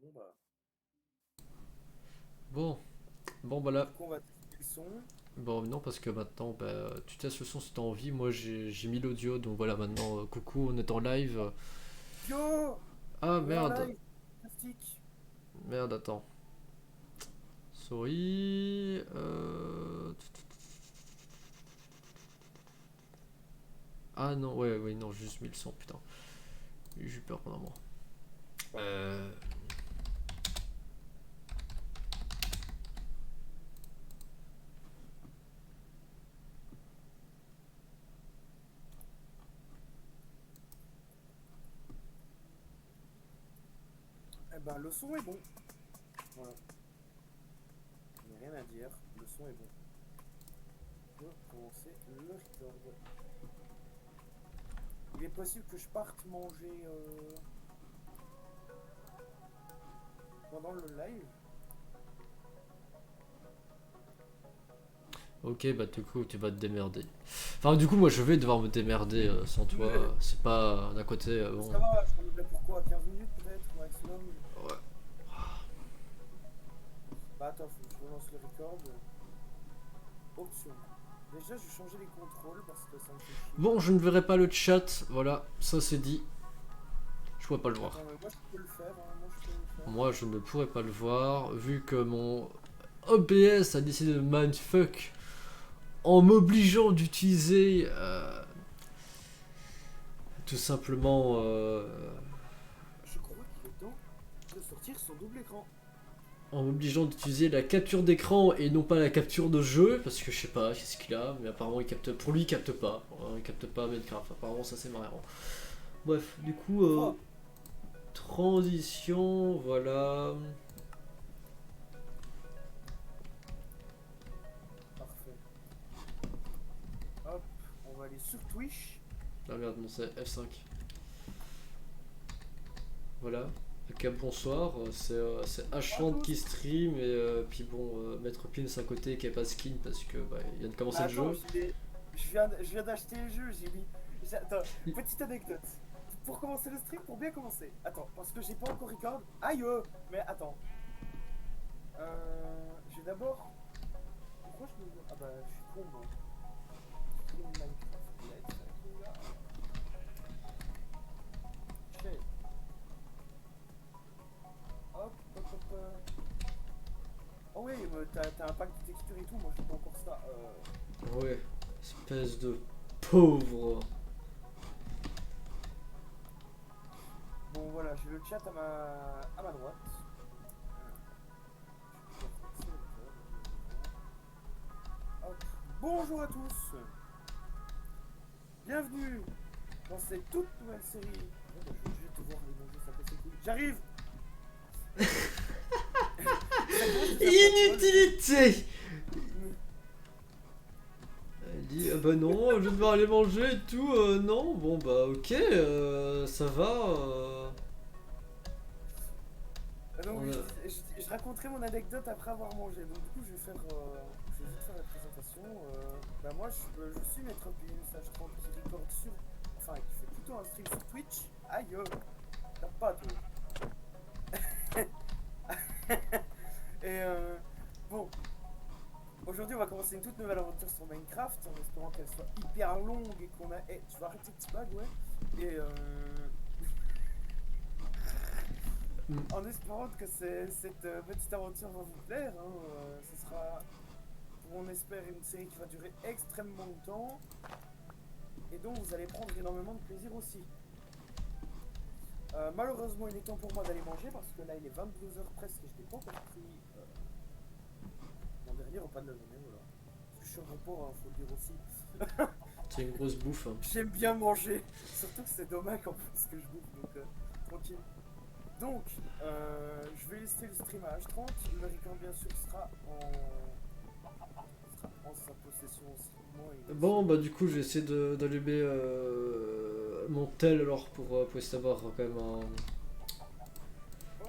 Bon bah, Bon, bon bah là, du coup on va tester le son. bon non parce que maintenant bah, tu testes le son si t'as envie, moi j'ai mis l'audio donc voilà maintenant coucou on est en live. Yo! Ah On est en merde, live! Fantastique! merde attends, sorry, ah non ouais ouais non j'ai juste mis le son putain, j'ai eu peur pendant un moment. Euh... Eh ben le son est bon. Voilà. Il n'y a rien à dire. Le son est bon. On peut commencer le record. Il est possible que je parte manger pendant le live. Ok bah du coup tu vas te démerder. Enfin du coup moi je vais devoir me démerder sans toi, c'est pas d'un côté bon. Ça va, je prendrai pourquoi 15 minutes peut-être maximum. Ouais. Bah attends, faut que je relance le record. Option. Déjà, je vais changer les contrôles parce que ça me fait chier. Bon je ne verrai pas le chat, voilà ça c'est dit, je pourrais pas le voir. Attends, mais moi je peux le faire, hein. Moi je peux le faire. Moi, je ne pourrais pas le voir, vu que mon OBS a décidé de mindfuck en m'obligeant d'utiliser tout simplement Je crois qu'il est temps de sortir son double écran. en m'obligeant d'utiliser la capture d'écran et non pas la capture de jeu, parce que je sais pas qu'est-ce qu'il a, mais apparemment il capte, pour lui il capte pas, il capte pas Minecraft, apparemment ça c'est marrant. Bref, du coup, Oh, transition, voilà. parfait. Hop, on va aller sur Twitch. Ah merde, non c'est F5. Voilà. Ok, bonsoir, c'est Bonsoir à H30 tous. qui stream et puis bon, Maître Pins à côté qui a pas skin parce que bah, il vient de Mais commencer le attends, jeu. je viens d'acheter le jeu, j'ai mis. Attends, petite anecdote. Pour commencer le stream, pour bien commencer. Attends, parce que j'ai pas encore record. Aïe, mais attends. Je vais d'abord. Pourquoi je me. Ah bah, je suis con, moi. Stream Minecraft. Let's go. Share. Hop, hop, hop. Oh oui, mais t'as un pack de textures et tout, moi j'ai pas encore ça. Ouais, espèce de pauvre. Bon voilà, j'ai le chat à ma droite. Je vais pouvoir passer le record, évidemment. Hop. Bonjour à tous. Bienvenue dans cette toute nouvelle série. Oh, bah, je vais juste devoir aller manger, ça fait ses couilles. J'arrive. Ça commence à faire un peu le jeu. Inutilité. Elle dit ah bah non, je vais devoir aller manger et tout, non, bon bah ok, ça va. Donc On oui, a- je raconterai mon anecdote après avoir mangé. Donc du coup, je vais vite faire la présentation. Bah moi, je suis Maître Pim, sage 30 qui record sur, enfin qui fait plutôt un stream sur Twitch. Aïe, tape pas toi. Et bon, aujourd'hui, on va commencer une toute nouvelle aventure sur Minecraft en espérant qu'elle soit hyper longue et qu'on a. Eh, tu vas arrêter de te bug, ouais. Et en espérant que cette petite aventure va vous plaire. Hein, ce sera, on espère, une série qui va durer extrêmement longtemps et dont vous allez prendre énormément de plaisir aussi. Malheureusement, il est temps pour moi d'aller manger parce que là, il est 22 h presque et je n'ai pas encore pris mon dernier repas de la journée. Voilà. Parce que je suis en repos, hein, faut le dire aussi. C'est une grosse bouffe, hein. J'aime bien manger, surtout que c'est dommage en plus que je bouffe, donc tranquille. Donc, je vais laisser le stream à H30. Le record, bien sûr, sera en sa possession aussi. Moi, il est Bon ici. bah du coup je vais essayer d'allumer mon tel alors pour essayer d'avoir quand même Ouais,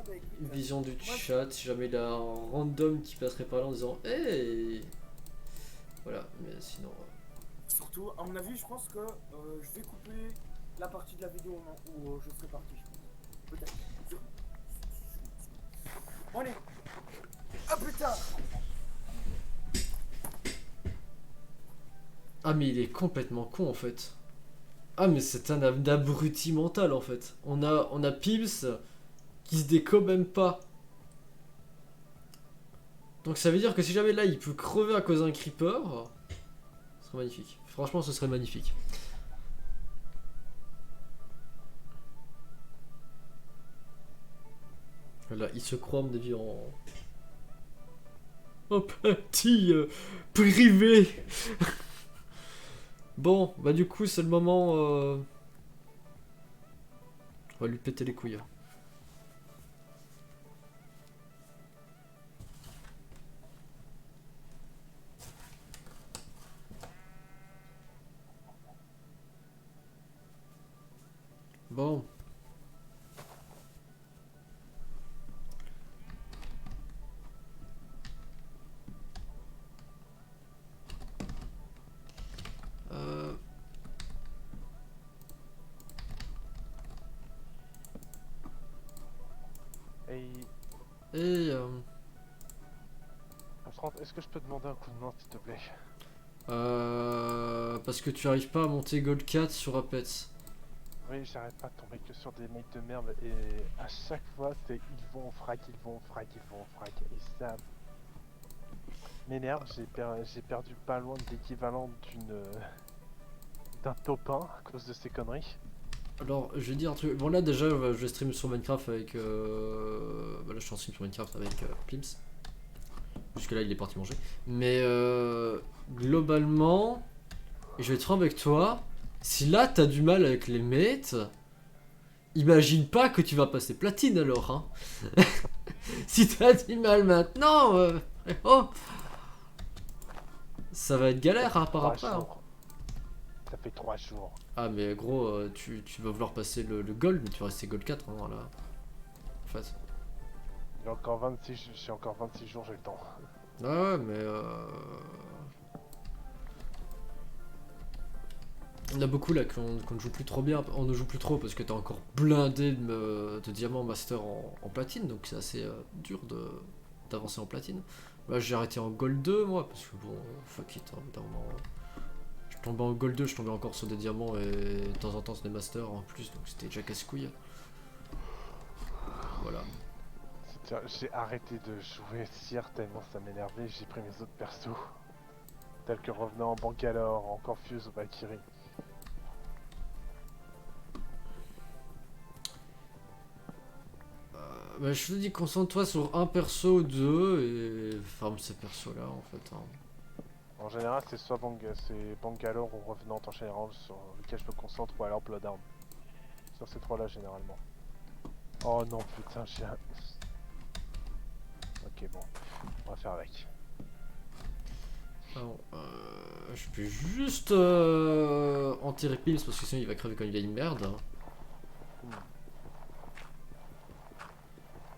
bah une écoute, vision du moi, chat si jamais il y a un random qui passerait par là en disant hey. Voilà, mais sinon surtout, à mon avis, je pense que je vais couper la partie de la vidéo où je serai parti, je pense. Peut-être. On est. Ah putain. Ah mais il est complètement con en fait. Ah mais c'est un abruti mental en fait. On a Pims qui se déco même pas. Donc ça veut dire que si jamais là il peut crever à cause d'un creeper, ce serait magnifique. Franchement ce serait magnifique. Là il se croit à mon avis en petit privé. Bon bah du coup c'est le moment. On va lui péter les couilles. Bon. Et est-ce que je peux demander un coup de main, s'il te plaît? parce que tu arrives pas à monter Gold 4 sur Apex. Oui, j'arrête pas de tomber que sur des mecs de merde et à chaque fois c'est ils vont en frac, ils vont en frac, ils vont en frac et ça m'énerve. J'ai perdu pas loin de l'équivalent d'un top 1 à cause de ces conneries. Alors, je vais dire un truc. Bon, là, déjà, je vais stream sur Minecraft avec. Bah, là, je suis en stream sur Minecraft avec Pims. Jusque-là, il est parti manger. Mais globalement, je vais être franc avec toi. Si là, t'as du mal avec les mates, imagine pas que tu vas passer platine alors. Hein. Si t'as du mal maintenant, oh, ça va être galère hein, par 3 après. Hein. jours. Ça fait 3 jours. Ah mais gros, tu vas vouloir passer le gold, mais tu vas rester gold 4 hein, là. En fait. J'ai encore 26 jours, j'ai le temps. Ah ouais mais on a beaucoup là qu'on ne joue plus trop bien, on ne joue plus trop parce que t'es encore blindé de diamants master en platine, donc c'est assez dur d'avancer en platine. Là j'ai arrêté en gold 2 moi, parce que bon, fuck it, hein, évidemment. Je tombais en gold 2, je tombais encore sur des diamants et de temps en temps sur des masters en plus, donc c'était déjà casse-couille. Voilà. J'ai arrêté de jouer Sir tellement ça m'énervait, j'ai pris mes autres persos. Tels que Revenant en Bangalore, en Confuse ou Valkyrie. Bah, je te dis, concentre-toi sur un perso ou deux et farme ces persos là en fait. Hein. En général, c'est soit Bangalore ou Revenant en général sur lequel je me concentre ou alors Bloodhound. Sur ces trois là généralement. Oh non putain, j'ai un... Ok bon, on va faire avec. Alors, je peux juste enterrer Pims parce que sinon il va crever comme une vieille merde. Hein.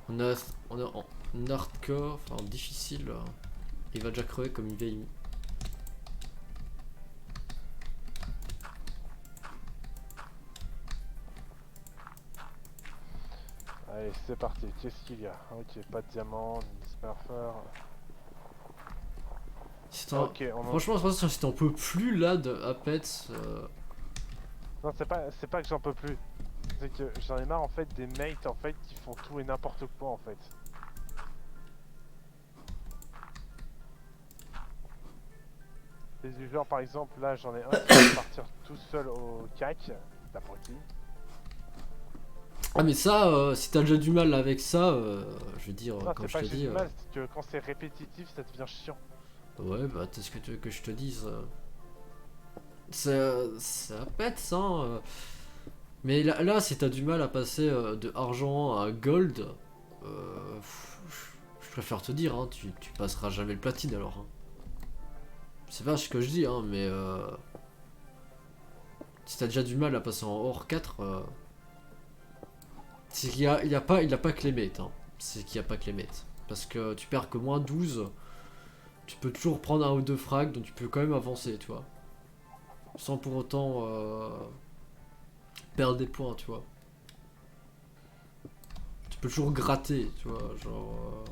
On a en hardcore, enfin en difficile, il va déjà crever comme une vieille. Allez, c'est parti. Qu'est-ce qu'il y a? Ok, pas de diamant, ni smurfer. Ok, franchement, si t'en peux plus là de Apex. Non, c'est pas que j'en peux plus. C'est que j'en ai marre en fait des mates en fait qui font tout et n'importe quoi en fait. C'est du genre par exemple là j'en ai un qui va partir tout seul au cac, d'apprenti. Ah mais ça, si t'as déjà du mal avec ça, je veux dire, Non, comme c'est je pas te que j'ai dis... du mal, c'est que quand c'est répétitif ça devient chiant. Ouais bah t'as ce que tu veux que je te dise. C'est Apex hein. Mais là si t'as du mal à passer de argent à gold, je préfère te dire, hein, tu passeras jamais le platine alors. Hein. C'est pas ce que je dis, hein, mais si t'as déjà du mal à passer en or 4, c'est qu'il y a pas que les mates. Hein. C'est qu'il n'y a pas que les mates. Parce que tu perds que moins 12, tu peux toujours prendre un ou deux frags, donc tu peux quand même avancer, tu vois. Sans pour autant perdre des points, tu vois. Tu peux peux toujours gratter, tu vois, genre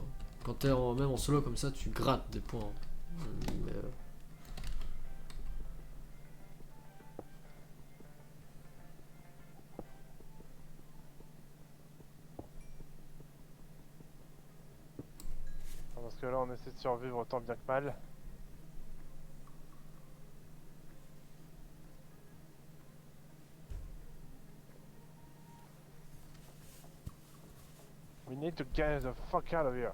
quand t'es même en solo comme ça, tu grattes des points. Mais, Parce que là, on essaie de survivre tant bien que mal. We need to get the fuck out of here.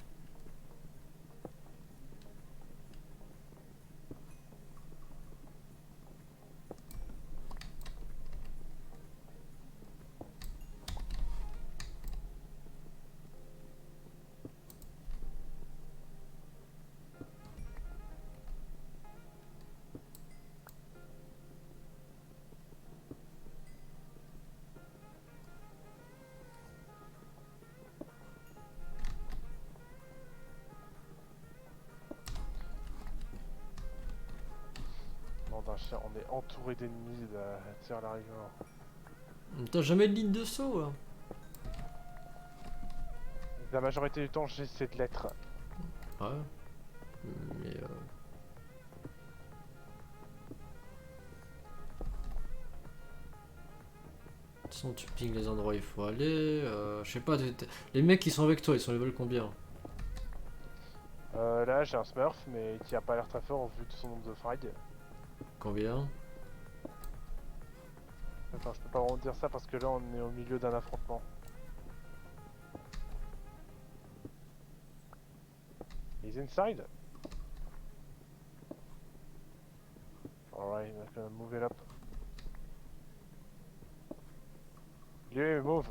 Nom d'un chien, on est entouré d'ennemis de tir à la rigueur. t'as jamais de ligne de saut là? La majorité du temps, j'essaie de l'être. Ouais. Mais de toute façon, tu pings les endroits où il faut aller. Je sais pas, les mecs qui sont avec toi, ils sont level combien? Là, j'ai un Smurf, mais qui a pas l'air très fort au vu de son nombre de frags. Combien? Attends, je peux pas vraiment dire ça parce que là, on est au milieu d'un affrontement. He's inside. Alright, I'm gonna move it up. Yeah, move.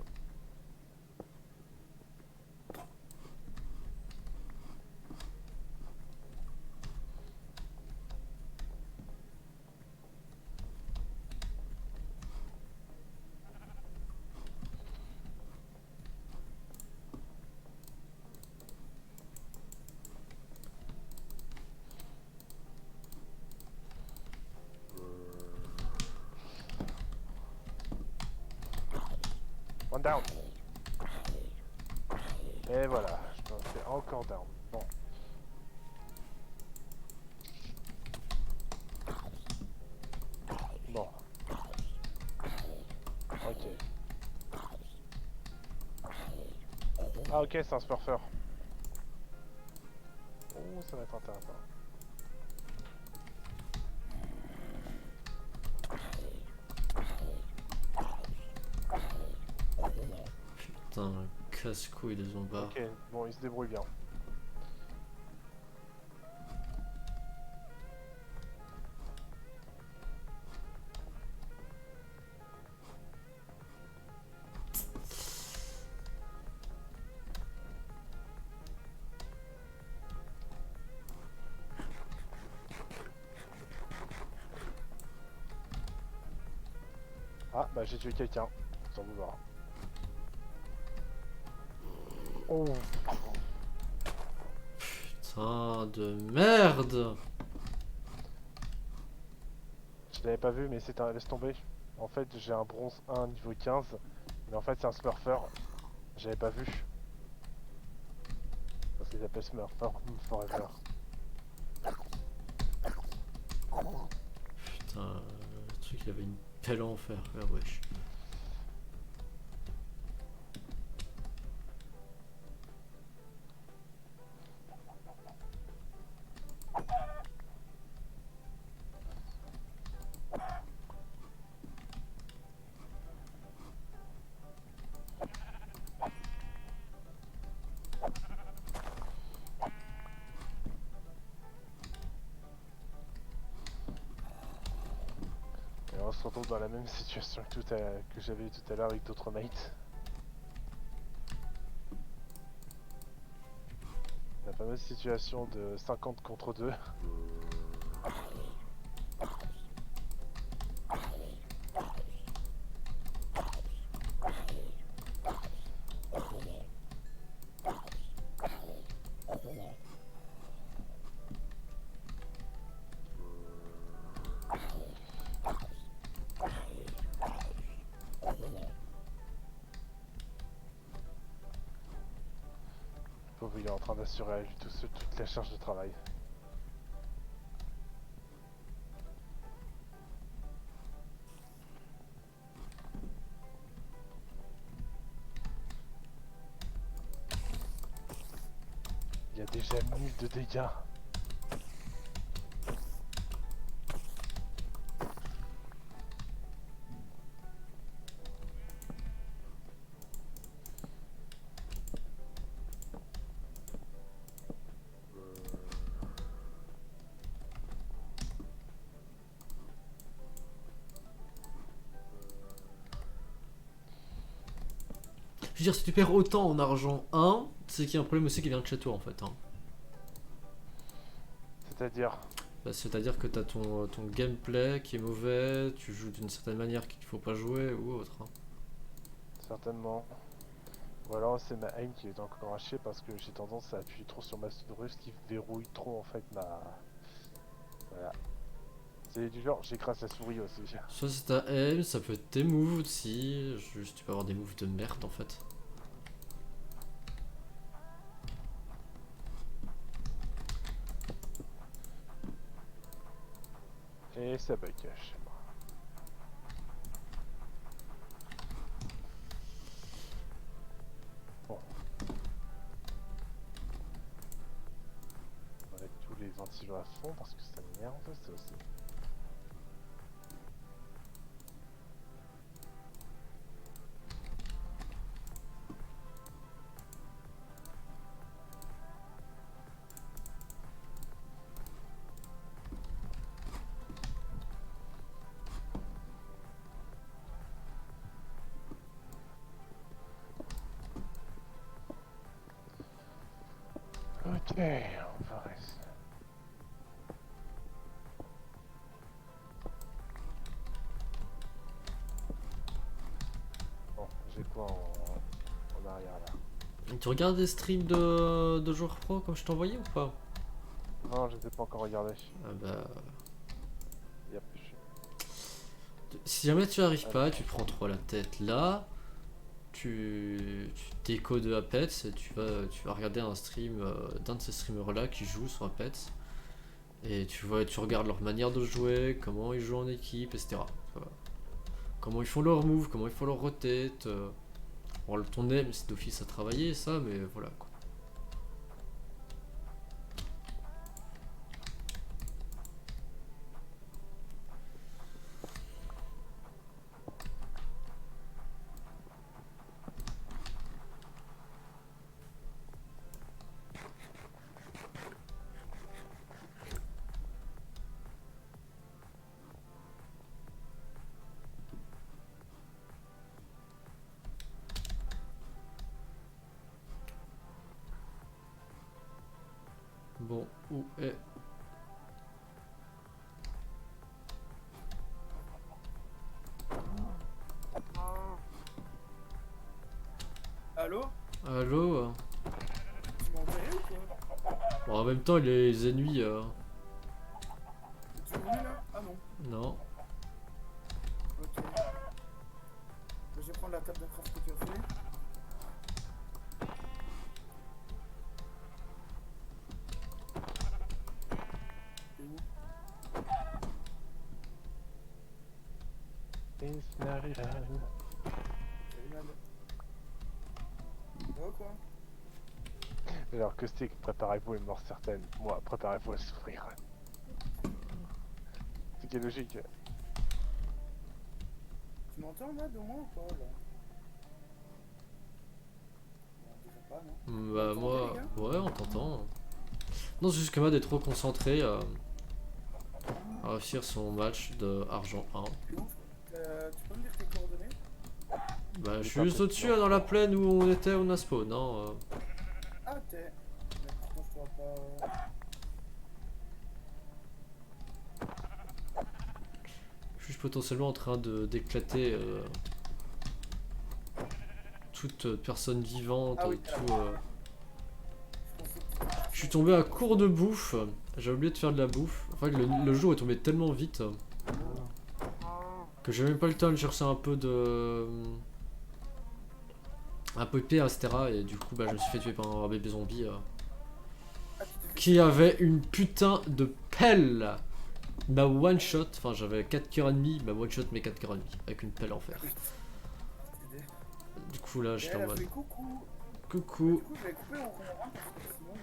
One down. Et voilà, je me fais encore down. Bon. Bon. Ok. Ah ok, c'est un smurfer. Oh, ça va être intéressant. Putain, casse-couille des zombards. Ok, bon, il se débrouille bien. Ah, bah j'ai tué quelqu'un, sans vouloir. Oh, Putain de merde! je l'avais pas vu, mais c'est un... Laisse tomber. En fait, j'ai un bronze 1 niveau 15, mais en fait c'est un smurfer. J'avais pas vu. Parce qu'il s'appelle Smurfer Forever. Putain, le truc, il avait une pelle en fer. Ah wesh. Et on se retrouve dans la même situation que j'avais eu tout à l'heure avec d'autres mates. La fameuse situation de 50 contre 2. pauvre, il est en train d'assurer à lui tout seul toute la charge de travail. Il y a déjà 1000 de dégâts. Je veux dire, si tu perds autant en argent 1, c'est qu'il y a un problème aussi qui vient de chez toi en fait. Hein. C'est-à-dire, Bah, c'est-à-dire que t'as ton gameplay qui est mauvais, tu joues d'une certaine manière qu'il faut pas jouer ou autre. Hein. certainement. Ou alors c'est ma aim qui est encore à chier parce que j'ai tendance à appuyer trop sur ma souris, ce qui verrouille trop en fait ma... Voilà. C'est du genre, j'écrase la souris aussi. Soit c'est ta aim, ça peut être tes moves aussi, juste tu peux avoir des moves de merde en fait. Et ça bug chez moi. Bon. On va mettre tous les ventilos à fond parce que ça m'énerve ça aussi. Ok, on va rester. Bon, j'ai quoi en arrière là? Tu regardes des streams de joueurs pro comme je t'envoyais ou pas? Non, je les ai pas encore regardés. Ah bah... Yep, Si jamais tu arrives pas, tu te prends trop la tête là, tu décodes Apex et tu vas regarder un stream d'un de ces streamers là qui joue sur Apex et tu regardes leur manière de jouer, comment ils jouent en équipe, etc. Voilà. Comment ils font leur move, comment ils font leur rotate. Bon, ton aim c'est d'office à travailler ça, mais voilà quoi. Bon, où est... Allô? Allô? Tu m'entends ou quoi? Bon, en même temps, les ennemis... Tu m'entends là? Ah non. Non. Ok. Je vais prendre la table de craft que tu as fait. T'es où? It's not it all. Salut Mad. Ouais quoi? Alors que c'est que préparez-vous à une mort certaine. Moi, préparez-vous à souffrir. C'est quelle logique. Tu m'entends Mad au moins ou pas là? On dirait pas non? Bah Vous moi... m'entendez, les Ouais, on t'entend. Non, c'est juste que Mad est trop concentré à réussir son match de argent 1. Tu peux me dire tes coordonnées? Bah, je Oui, suis juste pas au-dessus, possible. dans la plaine où on était, on a spawn. Hein. Ah t'es... Mais pourtant je pourrais pas... Je suis potentiellement en train d'éclater toute personne vivante, Ah oui, tout... Je pensais que t'étais... Je suis tombé à court de bouffe, j'ai oublié de faire de la bouffe. En fait, le jour est tombé tellement vite que j'ai même pas le temps de chercher un peu de un peu de pierre, etc. Et du coup, bah, je me suis fait tuer par un bébé zombie Ah, tu t'es fait qui avait une putain de pelle. Il m'a one shot, enfin j'avais 4 cœurs ennemis, il m'a one shot mes 4 cœurs ennemis avec une pelle en fer. Putain. Du coup là Et j'étais elle en a mode fait coucou. Bah, coucou. du coup, je vais couper en rond parce que sinon.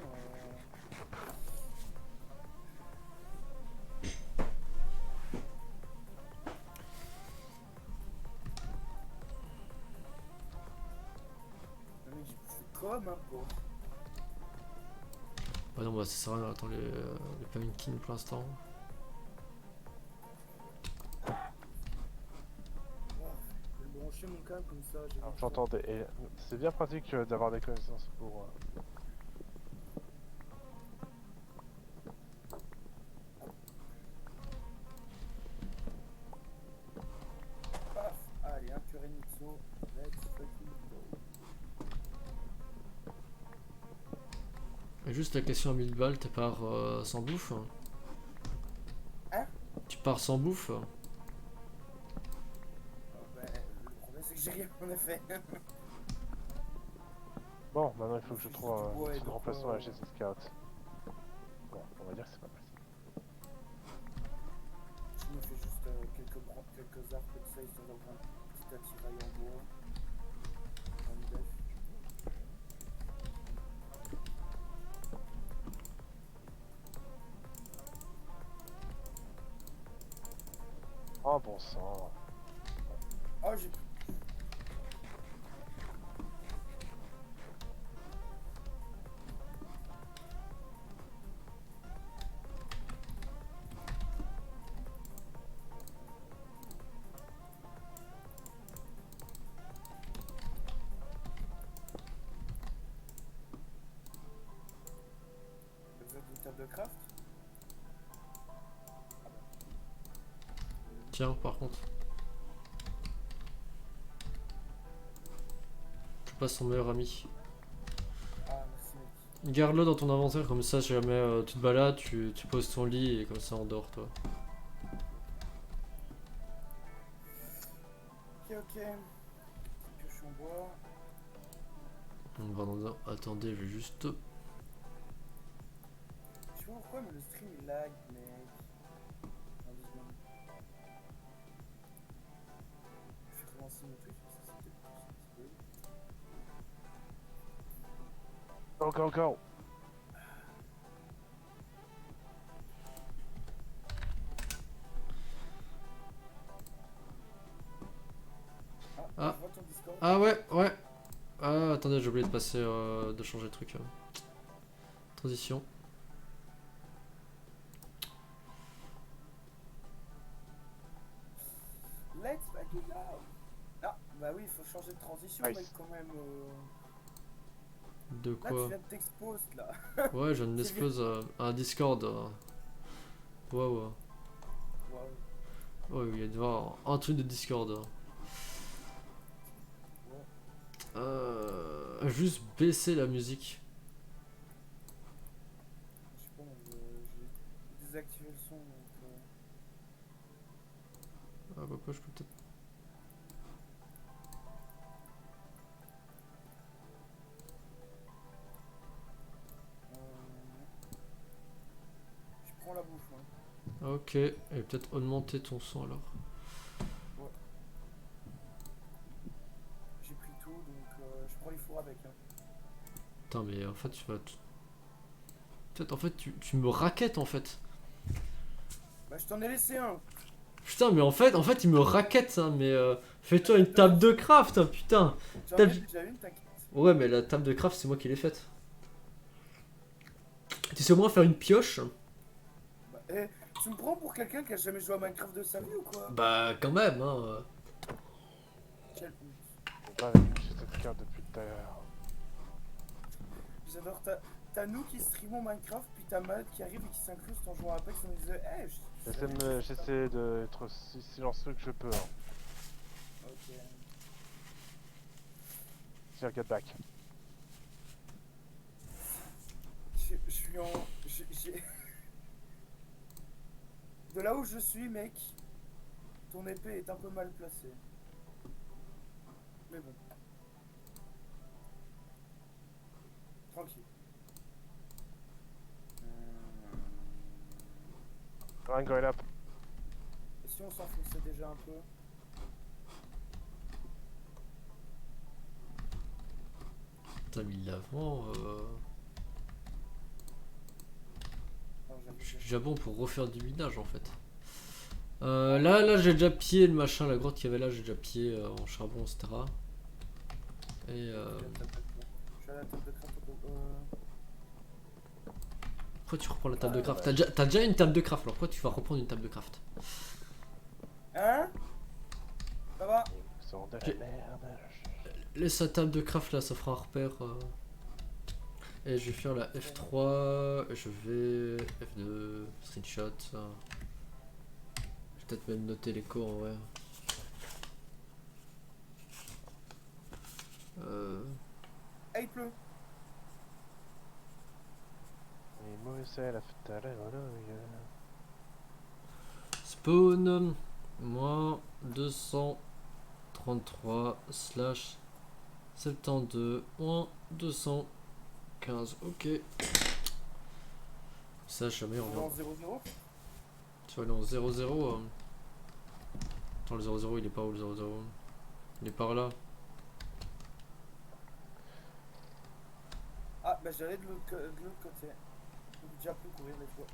Le mec, j'ai bouffé comme un porc. Bah non, bah ça sert à rien, attends les pumpkins pour l'instant. Wow. Je vais brancher mon câble comme ça. J'ai Alors, des j'entendais. Et c'est bien pratique d'avoir des connaissances pour. Paf. Allez, un curé Nitso. Let's fucking go. Et juste la question à 1000 balles, tu pars sans bouffe? Hein? Tu pars sans bouffe? Bah, le problème, c'est que j'ai rien en effet. Bon, maintenant il faut que je Juste trouve du un bois et petit de remplaçant quoi, à la GZ Scout. Bon, on va dire que c'est pas mal. Je me fais juste quelques arbres comme ça, histoire d'avoir un petit attirail en bois. En def. Oh bon sang. Oh, j'ai. Vous êtes une table de craft? Tiens, par contre. Je suis pas son meilleur ami. Ah, merci mec. Garde-le dans ton inventaire, comme ça, si jamais tu te balades, tu poses ton lit et comme ça on dort, toi. Ok, ok. Petite pioche en bois. On va dans un... Attendez, je vais juste... Je sais pas pourquoi, mais le stream il lag, mec. Dans 2 secondes. Je vais relancer mon truc, ça c'est peut-être plus un petit peu. Go, go, go! Ah, Ah. je vois ton Discord. Ah ouais, ouais. Ah, attendez, j'ai oublié de passer, de changer le truc. Transition. Let's fucking go! Ah, bah oui, il faut changer de transition, Nice. mec, quand même. De Là, tu quoi? viens de t'expose, là. Ouais, je viens de C'est m'expose un Discord. Ouais, ouais. Waouh. Ouais, il y a devant un truc de Discord. Juste baisser la musique. Je sais pas, j'ai désactivé le son, donc. Ah bah quoi, je peux peut-être... Je prends la bouffe, hein. Ok, et peut-être augmenter ton son alors. J'ai pris tout, donc je prends les fours avec. Hein. Putain, mais en fait, tu vas... Peut-être, en fait, tu me raquettes en fait. Bah, je t'en ai laissé un. Putain, mais en fait, il me raquette, hein, mais fais-toi une table de craft, hein, putain. J'en Table- ai déjà une, t'inquiète. Ouais, mais la table de craft, c'est moi qui l'ai faite. Tu sais au moins faire une pioche? Bah, tu me prends pour quelqu'un qui a jamais joué à Minecraft de sa vie ou quoi? Bah, quand même, hein. Quelle honte. Je vais avec une GZ Scout depuis tout à l'heure. J'adore t'as nous qui streamons Minecraft, puis t'as Mad qui arrive et qui s'incruste en jouant à Apex en nous disant hey, J'essaie d'être aussi silencieux que je peux. Hein. Ok. Tiens, get back. Je suis en. J'ai. De là où je suis, mec, ton épée est un peu mal placée. Mais bon. tranquille. Ringo est là. Et si on s'enfonçait déjà un peu? T'as mis l'avant. Non, Je suis j'avoue, déjà bon pour refaire du minage en fait. Là j'ai déjà pillé le machin, la grotte qu'il y avait là, j'ai déjà pillé en charbon, etc. Et je suis à la table de craft. pourquoi tu reprends la table de Ah, craft? ouais. T'as déjà une table de craft, alors pourquoi tu vas reprendre une table de craft? Hein? Ça va? Ils sont de Ok. la merde. Laisse la table de craft là, ça fera un repère. Et je vais faire la F3, je vais F2, screenshot. Je vais peut-être même noter l'écho en vrai. Ah, il pleut. Et moi, c'est la fête à l'heure. Spawn, moins 233 slash 72 moins 215. Ok. Ça, jamais on On est va. en 0-0. Tu vas aller en 0-0. Attends, le 0-0 il est pas où le 0-0? Il est par là. Ah, bah j'allais de l'autre côté. On peut déjà plus courir les fois.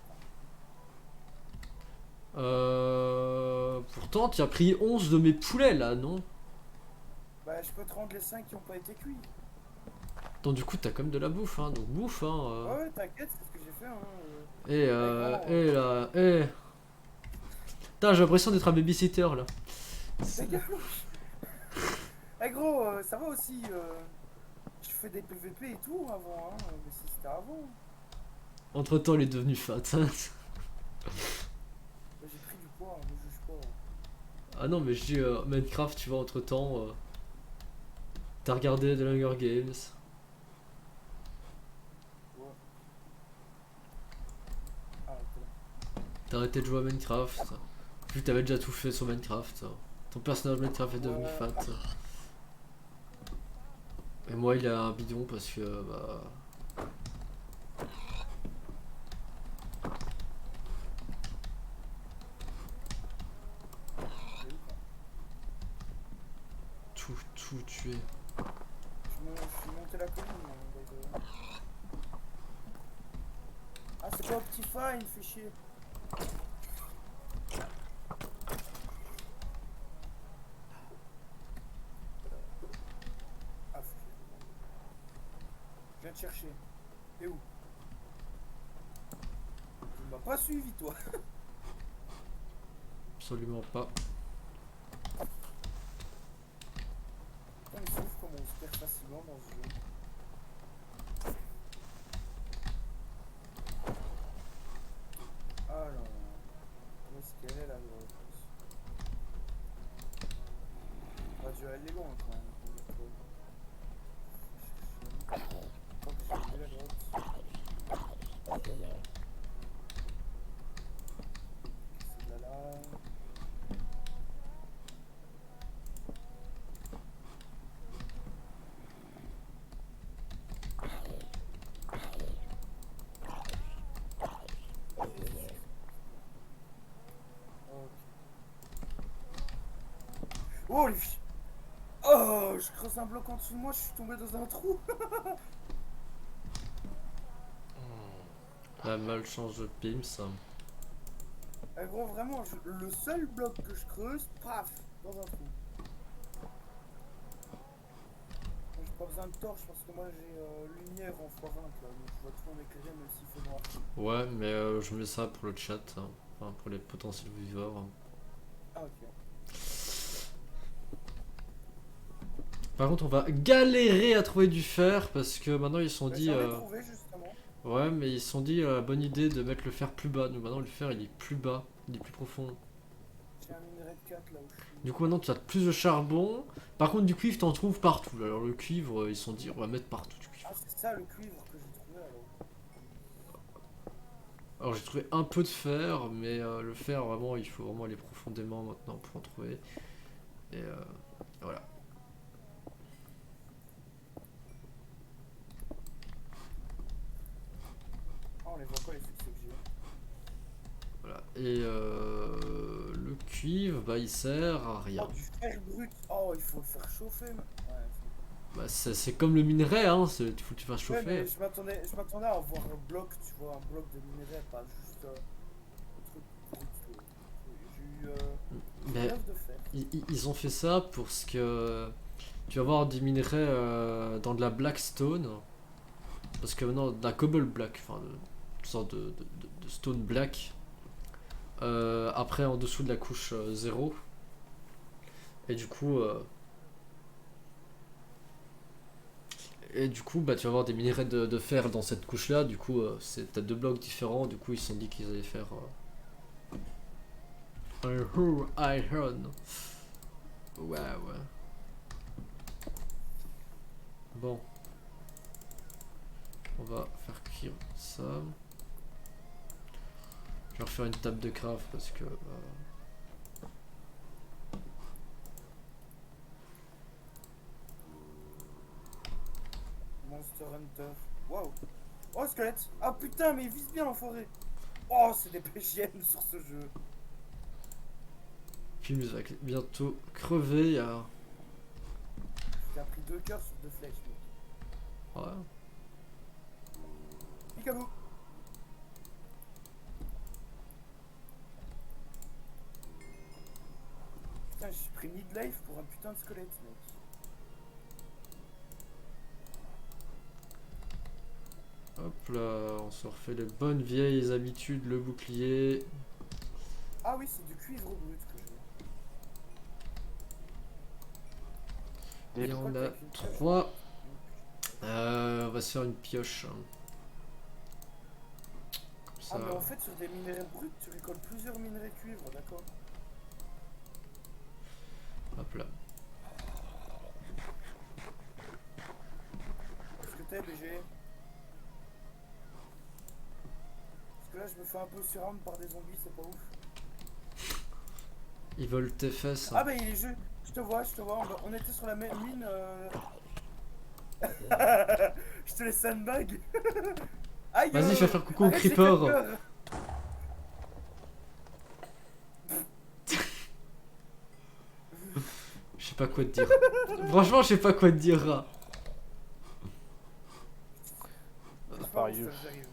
Pourtant, tu as pris 11 de mes poulets là, non? Bah, je peux te rendre les 5 qui ont pas été cuits. Donc, du coup, t'as quand même de la bouffe, hein. Donc, bouffe, hein. Ouais, ouais, t'inquiète, c'est ce que j'ai fait. Hein. Et, Grand, et là, et. Putain, j'ai l'impression d'être un babysitter là. ta gueule. Eh gros, ça va aussi. Je fais des PVP et tout avant, hein. Mais c'était avant. Entre temps, il est devenu fat. Bah, j'ai pris du poids, ne juge pas. Ah non, mais je dis Minecraft, tu vois, entre temps, t'as regardé The Hunger Games, Ouais. Ah, t'es là. t'as arrêté de jouer à Minecraft, vu que t'avais déjà tout fait sur Minecraft. Ton personnage Minecraft est devenu Ouais. fat. Et moi, il a un bidon parce que, bah. J'ai eu, quoi. Tout tué. Je suis monté la colline. By the way. Ah, c'est pas Optifine, il fait chier. Ah, faut que je viens te chercher. T'es où? Tu m'as pas suivi, toi. Absolument pas. Putain, mais c'est ouf comment on se perd facilement dans ce jeu. Alors, où est-ce qu'elle est la grosse? On va dû aller loin quand même. Je crois que j'ai vu la grotte. C'est de la lave. Ok. Oh, les filles. Oh, je creuse un bloc en dessous de moi, je suis tombé dans un trou. La malchance de Pims. Eh gros, vraiment, le seul bloc que je creuse, paf, dans un trou. J'ai pas besoin de torche parce que moi j'ai lumière en x20 là, donc je vois tout en éclairé même s'il fait noir. Ouais, mais je mets ça pour le chat, hein. Enfin pour les potentiels viewers. Ah, ok. Par contre, on va galérer à trouver du fer parce que maintenant ils se sont Bah, dit. j'en ai trouvé justement. Ouais, mais ils se sont dit la bonne idée de mettre le fer plus bas. Donc maintenant, le fer il est plus bas, il est plus profond. J'ai un minerai de 4 là où je suis. Du coup, maintenant tu as plus de charbon. Par contre, du cuivre, t'en trouves partout. Alors, le cuivre, ils se sont dit on va mettre partout du cuivre. Ah, c'est ça le cuivre que j'ai trouvé alors. Alors, j'ai trouvé un peu de fer, mais le fer, vraiment, il faut vraiment aller profondément maintenant pour en trouver. Et voilà. on les voit pas les succès que j'ai. Voilà. Et le cuivre, bah il sert à rien. Oh, du fer brut. Oh, il faut le faire chauffer. Ouais, Bah, c'est comme le minerai, hein, il faut que tu fasses ouais, chauffer. mais je m'attendais à avoir un bloc, tu vois, un bloc de minerai, pas juste un truc brut. J'ai eu Mais une œuf de fer. ils ont fait ça pour ce que tu vas avoir du minerai dans de la blackstone. Parce que maintenant, de la cobble black, enfin, une sorte de stone black. Après, en dessous de la couche 0. Et du coup. Bah, tu vas avoir des minerais de fer dans cette couche-là. Du coup, t'as deux blocs différents. Du coup, ils se sont dit qu'ils allaient faire un iron. Ouais, ouais. Bon. On va faire cuire ça. Je vais refaire une table de craft parce que. Monster Hunter. Waouh. Oh, squelette. Ah putain, mais il vise bien l'enfoiré. Oh, c'est des PGM sur ce jeu. Puis va bientôt crever. J'ai pris 2 cœurs sur 2 flèches, mec. Ouais. Picabou. Putain, j'ai pris mid-life pour un putain de squelette, mec. Hop là, on se refait les bonnes vieilles habitudes, le bouclier. Ah oui, c'est du cuivre brut que je veux. Et on a 3. On va se faire une pioche. Comme ça. Ah, mais en fait, sur des minerais bruts, tu récoltes plusieurs minerais cuivre, d'accord. Hop là. Est-ce que t'es BG? Parce que là, je me fais un peu surarme par des zombies, c'est pas ouf. Ils veulent tes fesses. Ah bah il est jeu. Je te vois, on était sur la même mine. Je te laisse sandbag. Aïe. Vas-y, je vais faire coucou au arrête, j'ai creeper. fait peur. Je sais pas quoi te dire. Franchement, je sais pas quoi te dire. C'est pas Are bon, you, ça, j'arrive.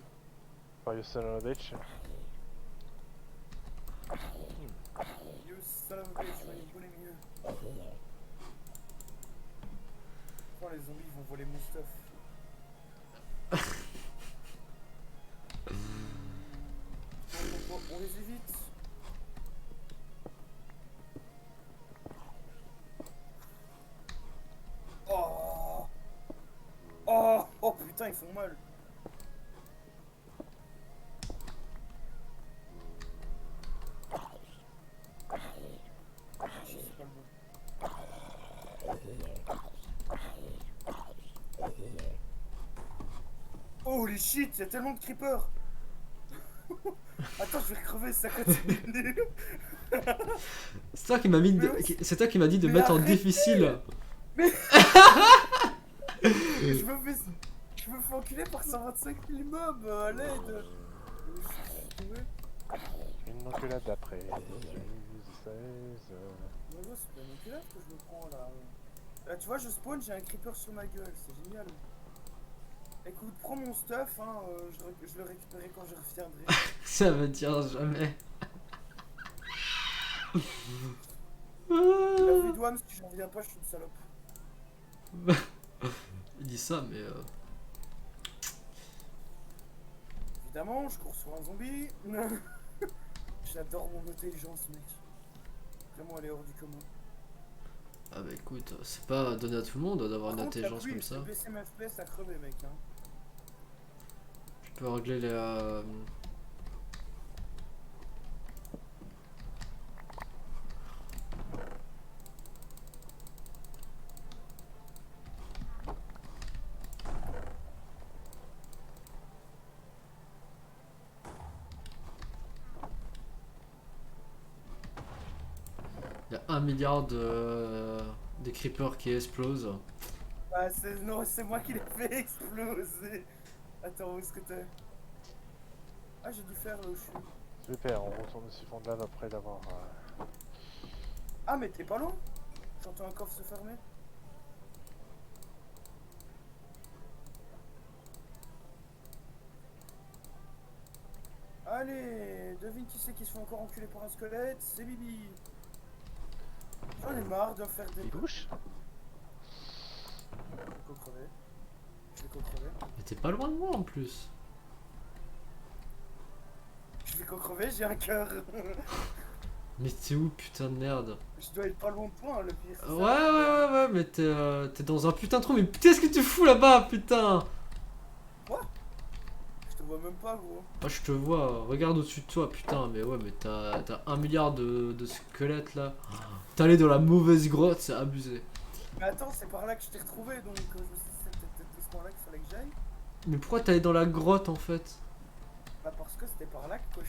are you son of a bitch? You son of a bitch, ouais, il voulait mieux. Oh, les zombies vont voler mon stuff. On les évite. Oh. Oh putain, ils font mal. Je sais pas le mot. Holy shit, y'a tellement de creepers. Attends, je vais crever, ça continue. C'est toi qui m'as mis. Mais oui, C'est toi qui m'as dit de mais mettre en arrêtez. difficile. Je me fais enculer par 125 000 mobs, à l'aide. Une enculade après. 16. Mais gros, c'est pas une enculade que je me prends là. Là, tu vois, je spawn, j'ai un creeper sur ma gueule, c'est génial. Écoute, prends mon stuff, hein, je le récupérerai quand je reviendrai. Ça veut dire jamais. La vie douane, si j'en reviens pas, je suis une salope. Il dit ça, mais. Évidemment, je cours sur un zombie. J'adore mon intelligence, mec. Vraiment, elle est hors du commun. Ah bah écoute, c'est pas donné à tout le monde d'avoir une Par contre, la intelligence pluie, comme ça. je vais baisser ma FPS à crever, mec. Hein. Tu peux régler les. Il y a 1 milliard de creepers qui explosent. Ah, non, c'est moi qui l'ai fait exploser. Attends, où est-ce que t'es? Ah, j'ai dû faire là où je suis. Super, on retourne au siphon de lave après l'avoir... Ah, mais t'es pas loin. J'entends un coffre se fermer. Allez, devine qui c'est qui se fait encore enculer par un squelette, c'est Bibi. J'en ai marre de faire des... Bilouche? Co-crever. Je vais co-crever. Mais t'es pas loin de moi en plus. Je vais co-crever, j'ai un cœur. Mais t'es où, putain de merde? Je dois être pas loin de toi, hein, le pire. c'est Ouais, ça. ouais, mais t'es dans un putain de trou. Mais qu'est-ce que tu fous là-bas, putain? Quoi? Je te vois même pas, gros. Moi je te vois, regarde au-dessus de toi, putain. Mais ouais, mais t'as 1 milliard de squelettes là. T'es allé dans la mauvaise grotte, c'est abusé. Mais attends, c'est par là que je t'ai retrouvé, donc je me suis dit c'est peut-être à ce moment-là qu'il fallait que j'aille. Mais pourquoi t'es allé dans la grotte en fait? Bah parce que c'était par là que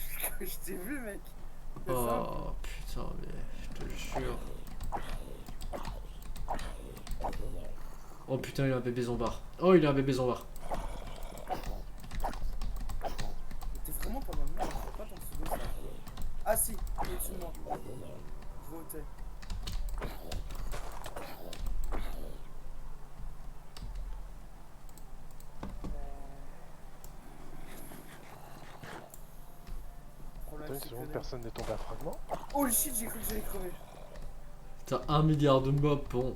je t'ai vu, mec. C'est simple. Oh putain, mais je te jure. Oh putain, il a un bébé zombard. Oh, il a un bébé zombard. Mais t'es vraiment pas loin de moi, je vois pas ton pseudo ça. Ah si, il est dessus de moi. Je vois où t'es. Le problème Attends une c'est seconde, que... personne n'est tombé à fragment. Oh le shit, j'ai cru que j'allais crever. T'as 1 milliard de mobs, bon.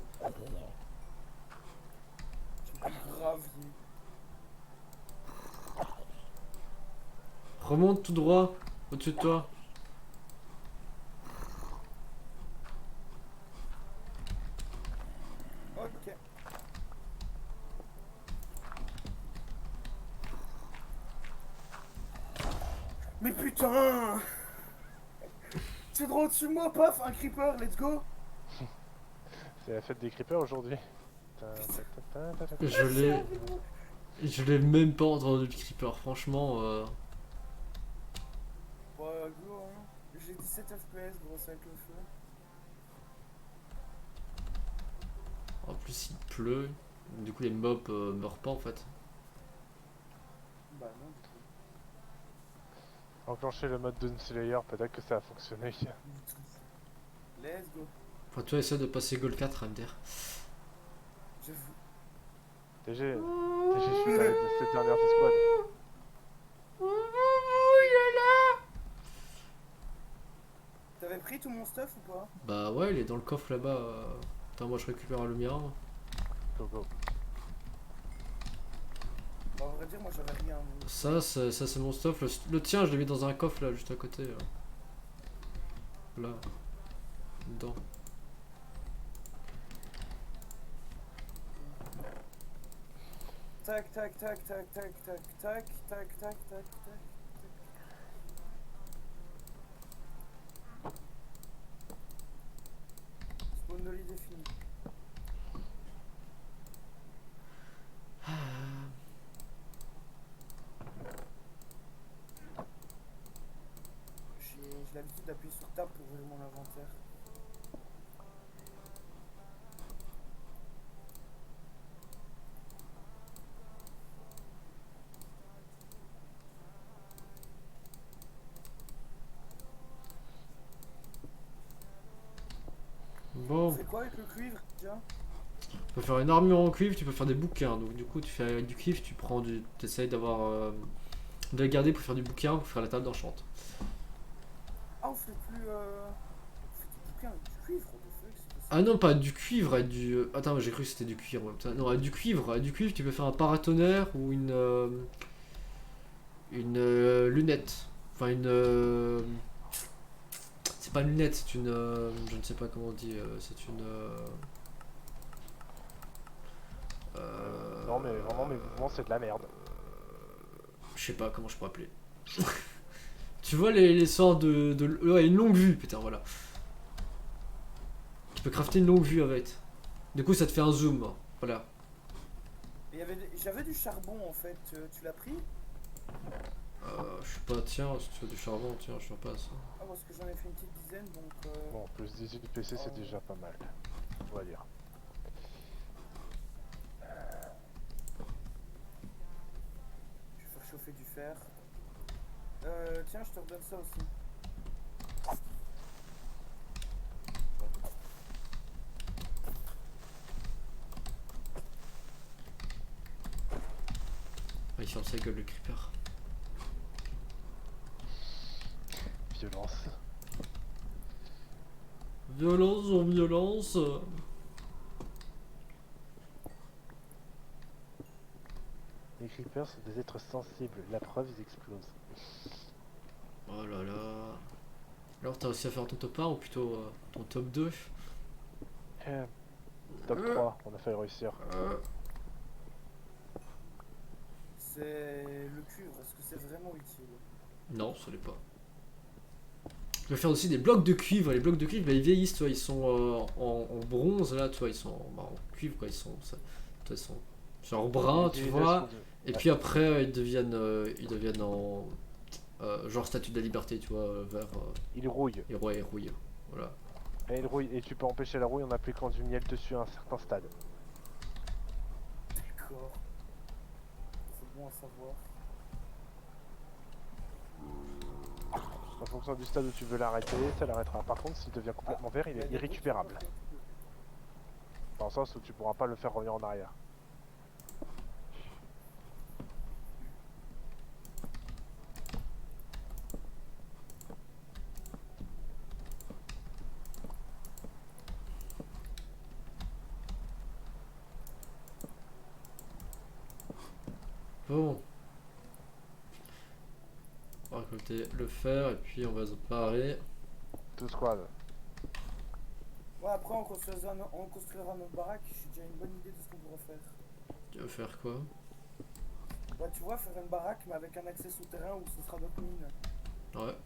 J'ai grave vie. Remonte tout droit au-dessus de toi. Ok. Mais putain! C'est droit au-dessus de moi, paf, un creeper, let's go! C'est la fête des creepers aujourd'hui. Je l'ai. Je l'ai même pas entendu le creeper, franchement. Ouais, go, hein. J'ai 17 FPS, gros, c'est avec le feu. En plus, il pleut. Du coup, les mobs meurent pas en fait. Bah non, du coup. Enclencher le mode Doomslayer, peut-être que ça a fonctionné. Let's go. Enfin, toi, essaie de passer Goal 4, MDR. J'avoue. TG, je suis dans les 7 dernières escouades. T'avais pris tout mon stuff ou pas? Bah ouais, il est dans le coffre là-bas. Attends, moi je récupère le mien. Go go. Bah, à vrai dire, moi j'avais rien. Donc... Ça c'est mon stuff. Le tien, je l'ai mis dans un coffre là, juste à côté. Là. Dedans. Tac, tac, tac, tac, tac, tac, tac, tac, tac, tac, tac. Spawn de lit défini. J'ai l'habitude d'appuyer sur Tab pour ouvrir mon inventaire. Bon, C'est quoi avec le cuivre déjà? tu peux faire une armure en cuivre, tu peux faire des bouquins. Donc du coup, tu fais du cuivre, tu prends du. T'essayes d'avoir. De la garder pour faire du bouquin, pour faire la table d'enchante. Ah, on fait plus. On fait du bouquin avec du cuivre, what the fuck, c'est possible. Ah non, pas du cuivre, avec du. Attends, j'ai cru que c'était du cuir. Ouais. Putain, non, avec du cuivre. Avec du cuivre, tu peux faire un paratonnerre ou une. Lunette. Enfin, une. C'est pas une lunette, c'est une. Je ne sais pas comment on dit. C'est une. Non mais vraiment mes mouvements c'est de la merde. Je sais pas comment je peux appeler. Tu vois les sorts de. Ouais, une longue vue, putain, voilà. Tu peux crafter une longue vue avec. Du coup, ça te fait un zoom. Voilà. Et j'avais du charbon en fait, tu l'as pris? Je sais pas, tiens, si tu veux du charbon, tiens, je t'en passe. Ah, parce que j'en ai fait une petite dizaine donc. Bon, plus 18 PC c'est déjà pas mal. On va dire. Je vais faire chauffer du fer. Tiens, je te redonne ça aussi. Ah, il ferme sa gueule le creeper. Violence. Violence en violence. Les creepers sont des êtres sensibles, la preuve ils explosent. Oh là là. Alors t'as réussi à faire ton top 1 ou plutôt ton top 2? Top 3, on a failli réussir. C'est le cuivre, est-ce que c'est vraiment utile? Non, ça l'est pas. Je vais faire aussi des blocs de cuivre. Les blocs de cuivre, bah, ils vieillissent, tu vois, ils sont en bronze là, tu vois, ils sont en cuivre quoi, ils sont genre brun, tu vois. Et puis après, ils deviennent en genre statue de la liberté, tu vois, vert. Il rouille. Et ouais, ils rouillent. Voilà. Et il rouille. Et tu peux empêcher la rouille en appliquant du miel dessus à un certain stade. D'accord. C'est bon à savoir. En fonction du stade où tu veux l'arrêter, ça l'arrêtera. Par contre, s'il devient complètement vert, il est irrécupérable. Dans le sens où tu pourras pas le faire revenir en arrière. Bon. On va récolter le fer et puis on va se barrer. Tout squad. Ouais, après on construira notre baraque, j'ai déjà une bonne idée de ce qu'on pourrait faire. Tu veux faire quoi? Bah tu vois, faire une baraque mais avec un accès souterrain où ce sera notre mine. Ouais.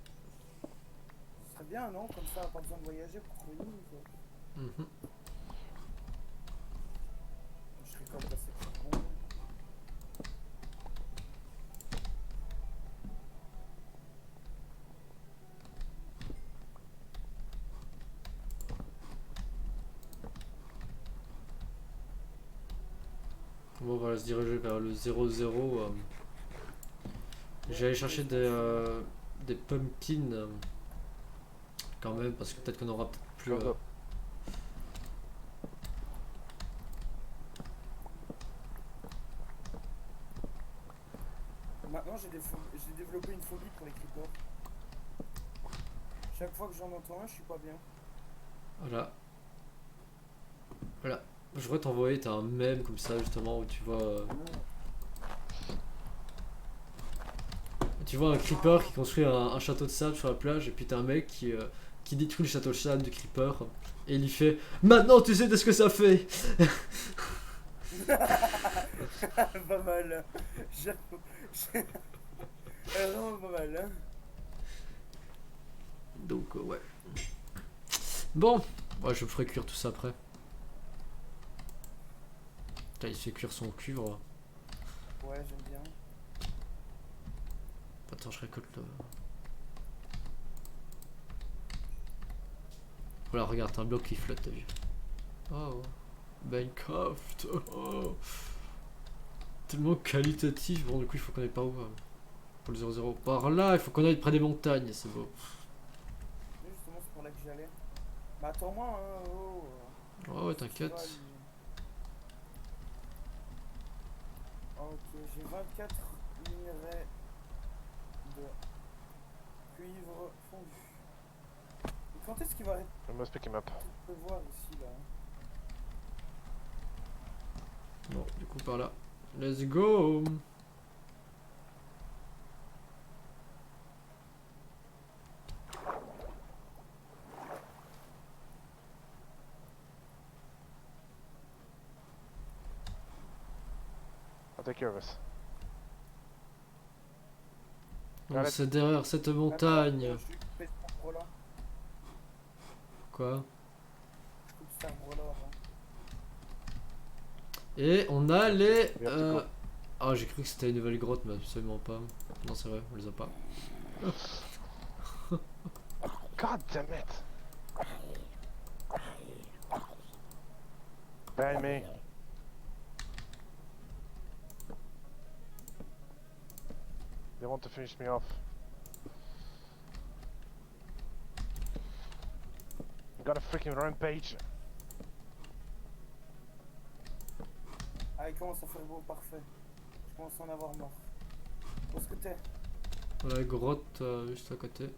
Ce serait bien, non? Comme ça, pas besoin de voyager pour trouver une mine, quoi. Mhm. Je récolte assez de charbon. Bon, on va se diriger vers le 0-0. J'allais chercher des pumpkins quand même, parce que peut-être qu'on aura peut-être plus. Maintenant, j'ai développé une phobie pour les creepers. Chaque fois que j'en entends un, je suis pas bien. Voilà. Voilà. Je voudrais t'envoyer, t'as un mème comme ça justement où tu vois. Tu vois un creeper qui construit un château de sable sur la plage et puis t'as un mec qui détruit le château de sable du creeper et il lui fait maintenant tu sais de ce que ça fait. Pas mal. J'avoue. Vraiment pas mal, hein. Donc ouais. Bon, ouais, je me ferai cuire tout ça après. Putain, il se fait cuire son cuivre. Ouais, j'aime bien. Attends, je récolte le... Voilà, regarde, t'as un bloc qui flotte, t'as vu. Oh, Minecraft. Oh. Tellement qualitatif. Bon, du coup, il faut qu'on aille par où pour le 0-0. Par là, il faut qu'on aille près des montagnes, c'est beau. Mais justement, c'est pour là que j'allais. Mais attends-moi, hein. Oh. Oh, ouais, t'inquiète. Ok, j'ai 24 minerais de cuivre fondu. Et quand est-ce qu'il va arrêter Je me speak map. de pleuvoir ici, là? Bon, du coup, par là. Let's go. I'll take care of us. Donc, c'est derrière cette montagne. Attends, je coupe cet arbre-là. Quoi? Je coupe cet arbre-là, là. Et on a les... Vertigo. Ah, j'ai cru que c'était une nouvelle grotte, mais absolument pas. Non, c'est vrai, on les a pas. God damn it! Ban me. They want to finish me off. got a freaking rampage. Ah, il commence à faire beau, parfait. Je commence à en avoir marre. Où est-ce que t'es? La grotte juste à côté.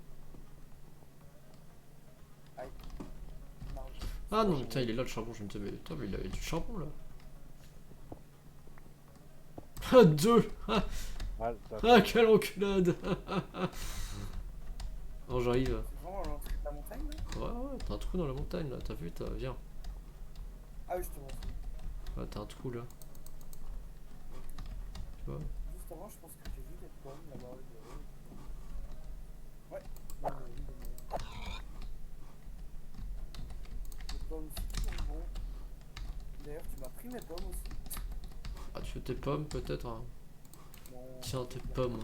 Marge. Ah non, putain, il est là le charbon, je me disais, mais putain, mais il avait du charbon là. Ah, 2. Ah, Ah, ah, quelle enculade. Oh, j'arrive. C'est vraiment à l'entrée de la montagne là? Ouais, t'as un trou dans la montagne là, t'as vu, viens. Ah oui, je te vois. Ouais, t'as un trou là. Tu vois? Juste avant, je pense que j'ai vu des pommes là-bas. Ouais. Les pommes, c'est toujours bon. D'ailleurs, tu m'as pris mes pommes aussi. Ah, tu veux tes pommes peut-être hein? Non, Tiens, tes pommes.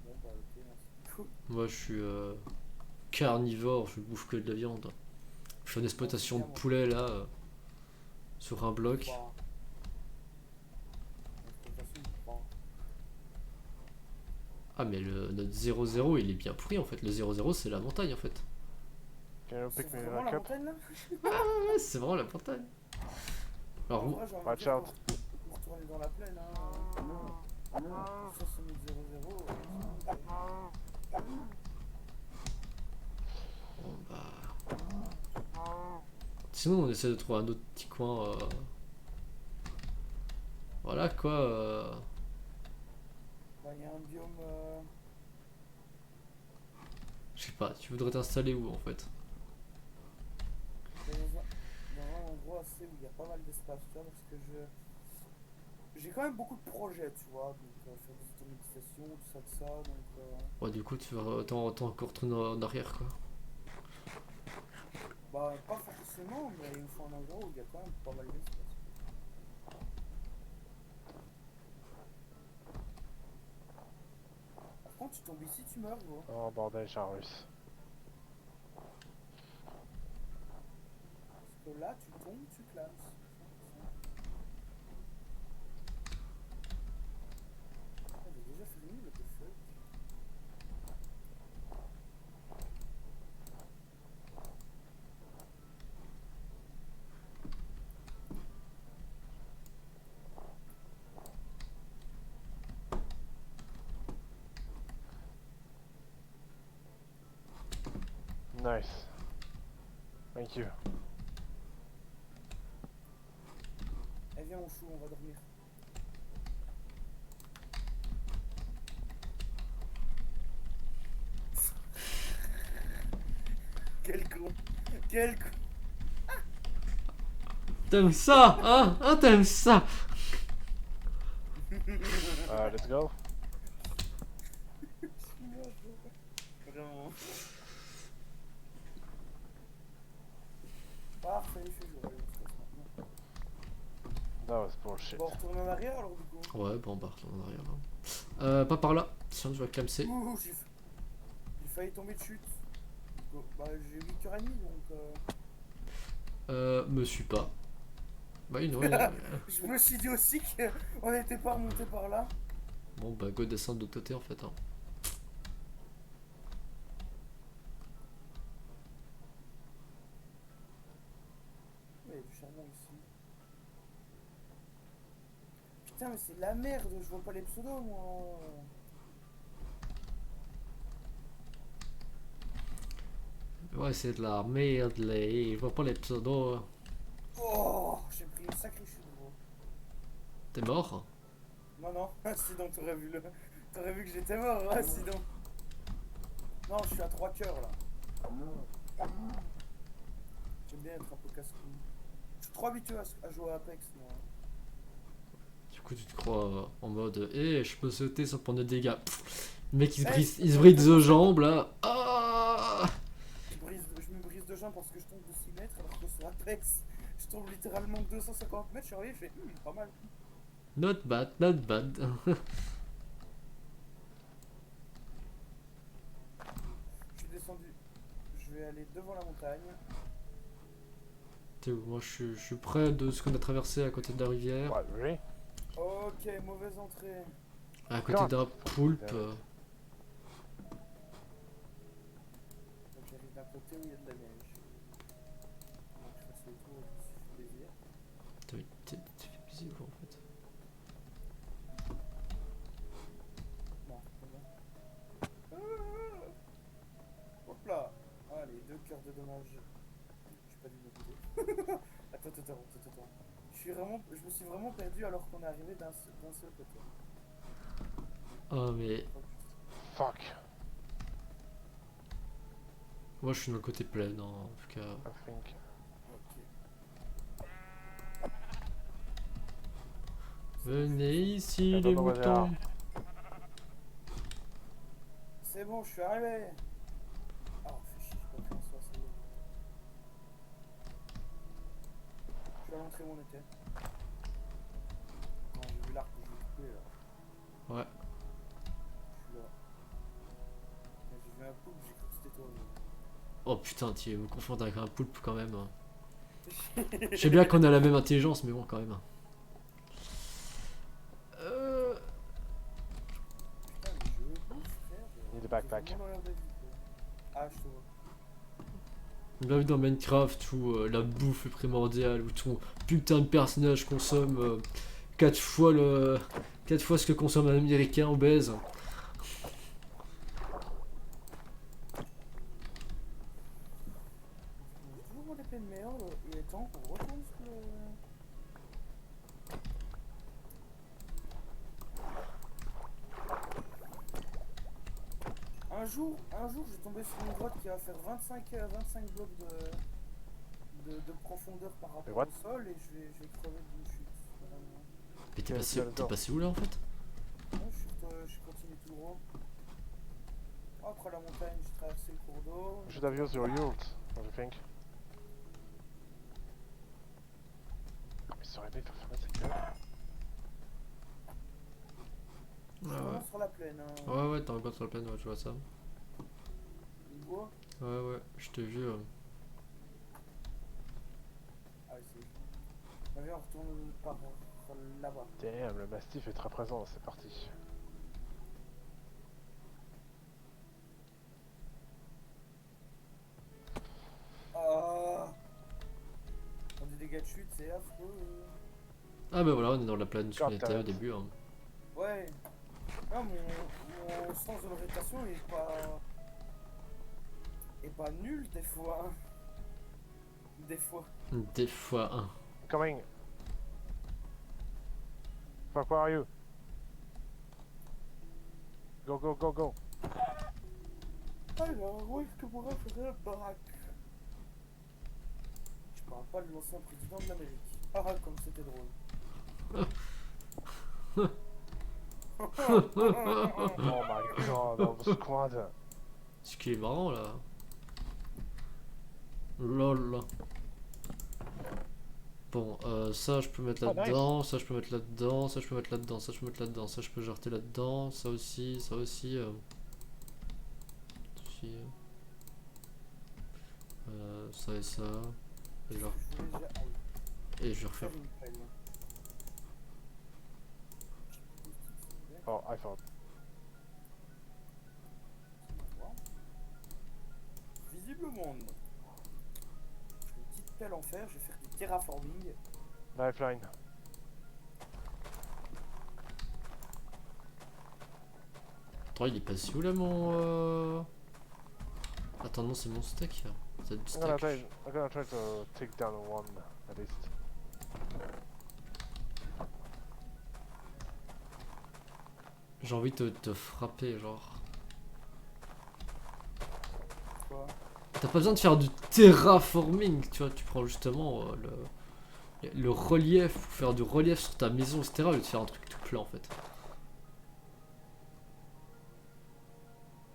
Bon, bah ok, merci. Cool. Moi, je suis carnivore, je bouffe que de la viande. Je fais une exploitation de poulet là, sur un bloc. Bah. Exploitation, bah. Ah, mais notre 0-0 il est bien pourri en fait. Le 0-0 c'est la montagne en fait. Can you C'est pick me vraiment a la cup? montagne là? Ouais, c'est vraiment la montagne. Alors, En vrai, j'ai envie de Watch dire out. qu'on retourner dans la plaine. Hein. Ça, c'est notre 0-0. bon, bah. Sinon, on essaie de trouver un autre petit coin. Voilà quoi. Bah, il y a un biome. Je sais pas, tu voudrais t'installer où en fait? Dans un endroit assez où il y a pas mal d'espace, tu vois, parce que j'ai quand même beaucoup de projets, tu vois, donc faire des automatisations, tout ça, donc Ouais, du coup, tu vas t'en encore retourner en arrière quoi. bah pas forcément, mais il me faut un endroit où il y a quand même pas mal d'espace. Par contre, tu tombes ici, tu meurs, gros. Oh bordel, j'ai un russe. Parce que là, tu tombes, tu classes. Ah, j'ai déjà fini le fuck. Nice. Thank you. Eh viens, on chou, on va dormir. Quel con. Quel con. T'aimes ça, hein? Hein, t'aimes ça? Let's go. Vraiment. Parfait, il fait jour, allez, on se casse maintenant. That was bullshit. Bon, on retourne en arrière alors du coup. Ouais, bon, bah, en arrière pas par là, sinon je vais clamser. Ouh, j'ai failli tomber de chute. Bon, bah j'ai 8h30 donc Me suis pas. Bah, oui, non, je me suis dit aussi qu'on n'était pas remonté par là. bon, bah, go descendre de l'autre côté en fait. Hein. Mais il y a du charbon ici. Putain, mais c'est de la merde, je vois pas les pseudos moi. Ouais, c'est de la merde, là. Je vois pas les pseudos. Oh, j'ai pris une sacrée chute gros. T'es mort? Non, non, sinon t'aurais vu le. T'aurais vu que j'étais mort, hein, sinon. Non, je suis à 3 cœurs là. J'aime bien être un peu casse-cou. Je suis trop habitué à jouer à Apex moi. Du coup, tu te crois en mode, je peux sauter sans prendre de dégâts. Pff, le mec, il Eh, se brise deux jambes là. Ah! Je me brise de jambes parce que je tombe de 6 mètres alors que sur Apex, je tombe littéralement de 250 mètres. Je suis arrivé, je fais pas mal. Not bad, not bad. Je suis descendu. Je vais aller devant la montagne. T'es où? Moi, je suis près de ce qu'on a traversé à côté de la rivière. What, really? Ok, mauvaise entrée. À côté d'un poulpe. Donc j'arrive d'un côté où il y a de la neige. de dommages. J'ai pas dû m'écouter. Attends. Je me suis vraiment perdu alors qu'on est arrivé d'un seul côté. Ah, mais Fuck. moi je suis dans le côté plein, hein, en tout cas. I think. Ok. Venez ici, Attends, les on va moutons. voir. C'est bon, je suis arrivé. Ah, fais chier, j'ai pas pris un soin, c'est bon. Je suis à l'entrée où on était. Non, j'ai vu l'arc que je vais couper là. Ouais. Je suis là. J'ai vu un poulpe, j'ai cru que c'était toi. Oh putain, tu me confonds avec un poulpe quand même. Hein. Je sais bien qu'on a la même intelligence, mais bon, quand même. Putain, mais je bouffe, frère. Need a backpack. J'ai vraiment l'air d'être vite, quoi. Ah, je te vois. Bienvenue dans Minecraft où la bouffe est primordiale, où ton putain de personnage consomme 4 fois ce que consomme un américain obèse. J'ai toujours mon épée de merde. Il est temps qu'on retourne sur le. Un jour, je suis tombé sur une grotte qui va faire 25 blocs de profondeur par Mais rapport what? au sol et je vais crever d'une chute. Vraiment. Mais Quel t'es passé où là en fait? Non, je continue tout droit. Après la montagne, j'ai traversé le cours d'eau. You should have used your ult, what do you think? Ah, mais ça aurait bien fait fermer sa gueule. Je suis vraiment sur la plaine. Hein. Ouais, t'es encore sur la plaine, ouais, je vois ça. Le bois. Ouais, je t'ai vu. Ah, oui, c'est juste. Bah, viens, on retourne par là-bas. Damn, le mastif est très présent, c'est parti. Ah, on a des dégâts de chute, c'est affreux. Ah bah voilà, on est dans la plaine où on God était damn au it. début. Hein. Ouais. Non, mon sens de l'orientation est pas nul des fois. Des fois. Des fois un. Coming! Fuck, where are you? Go, go, go, go! Alors, où est-ce que pourrait faire la baraque? Je parle pas de l'ancien président de l'Amérique. Ah, comme c'était drôle. Oh my god, on the squad! Ce qui est marrant là. Lol. Bon, ça je peux mettre Oh, là-dedans, ça je peux mettre là-dedans, ça je peux mettre là-dedans, ça je peux mettre là-dedans, ça je peux jeter là-dedans, ça aussi, ça aussi. Ici, ça et ça. Et, genre, Je voulais déjà. et je vais refaire. Faire une pelle. Oh, I thought. Visiblement, non. J'ai une petite pelle en fer, je vais faire du terraforming. Lifeline. Attends, il est passé où là mon. Attends, non, c'est mon steak. C'est du steak. I'm gonna try to take down one at least. J'ai envie de te frapper, genre. Quoi? T'as pas besoin de faire du terraforming, tu vois, tu prends justement le relief, pour faire du relief sur ta maison, etc. au lieu de faire un truc tout plat en fait.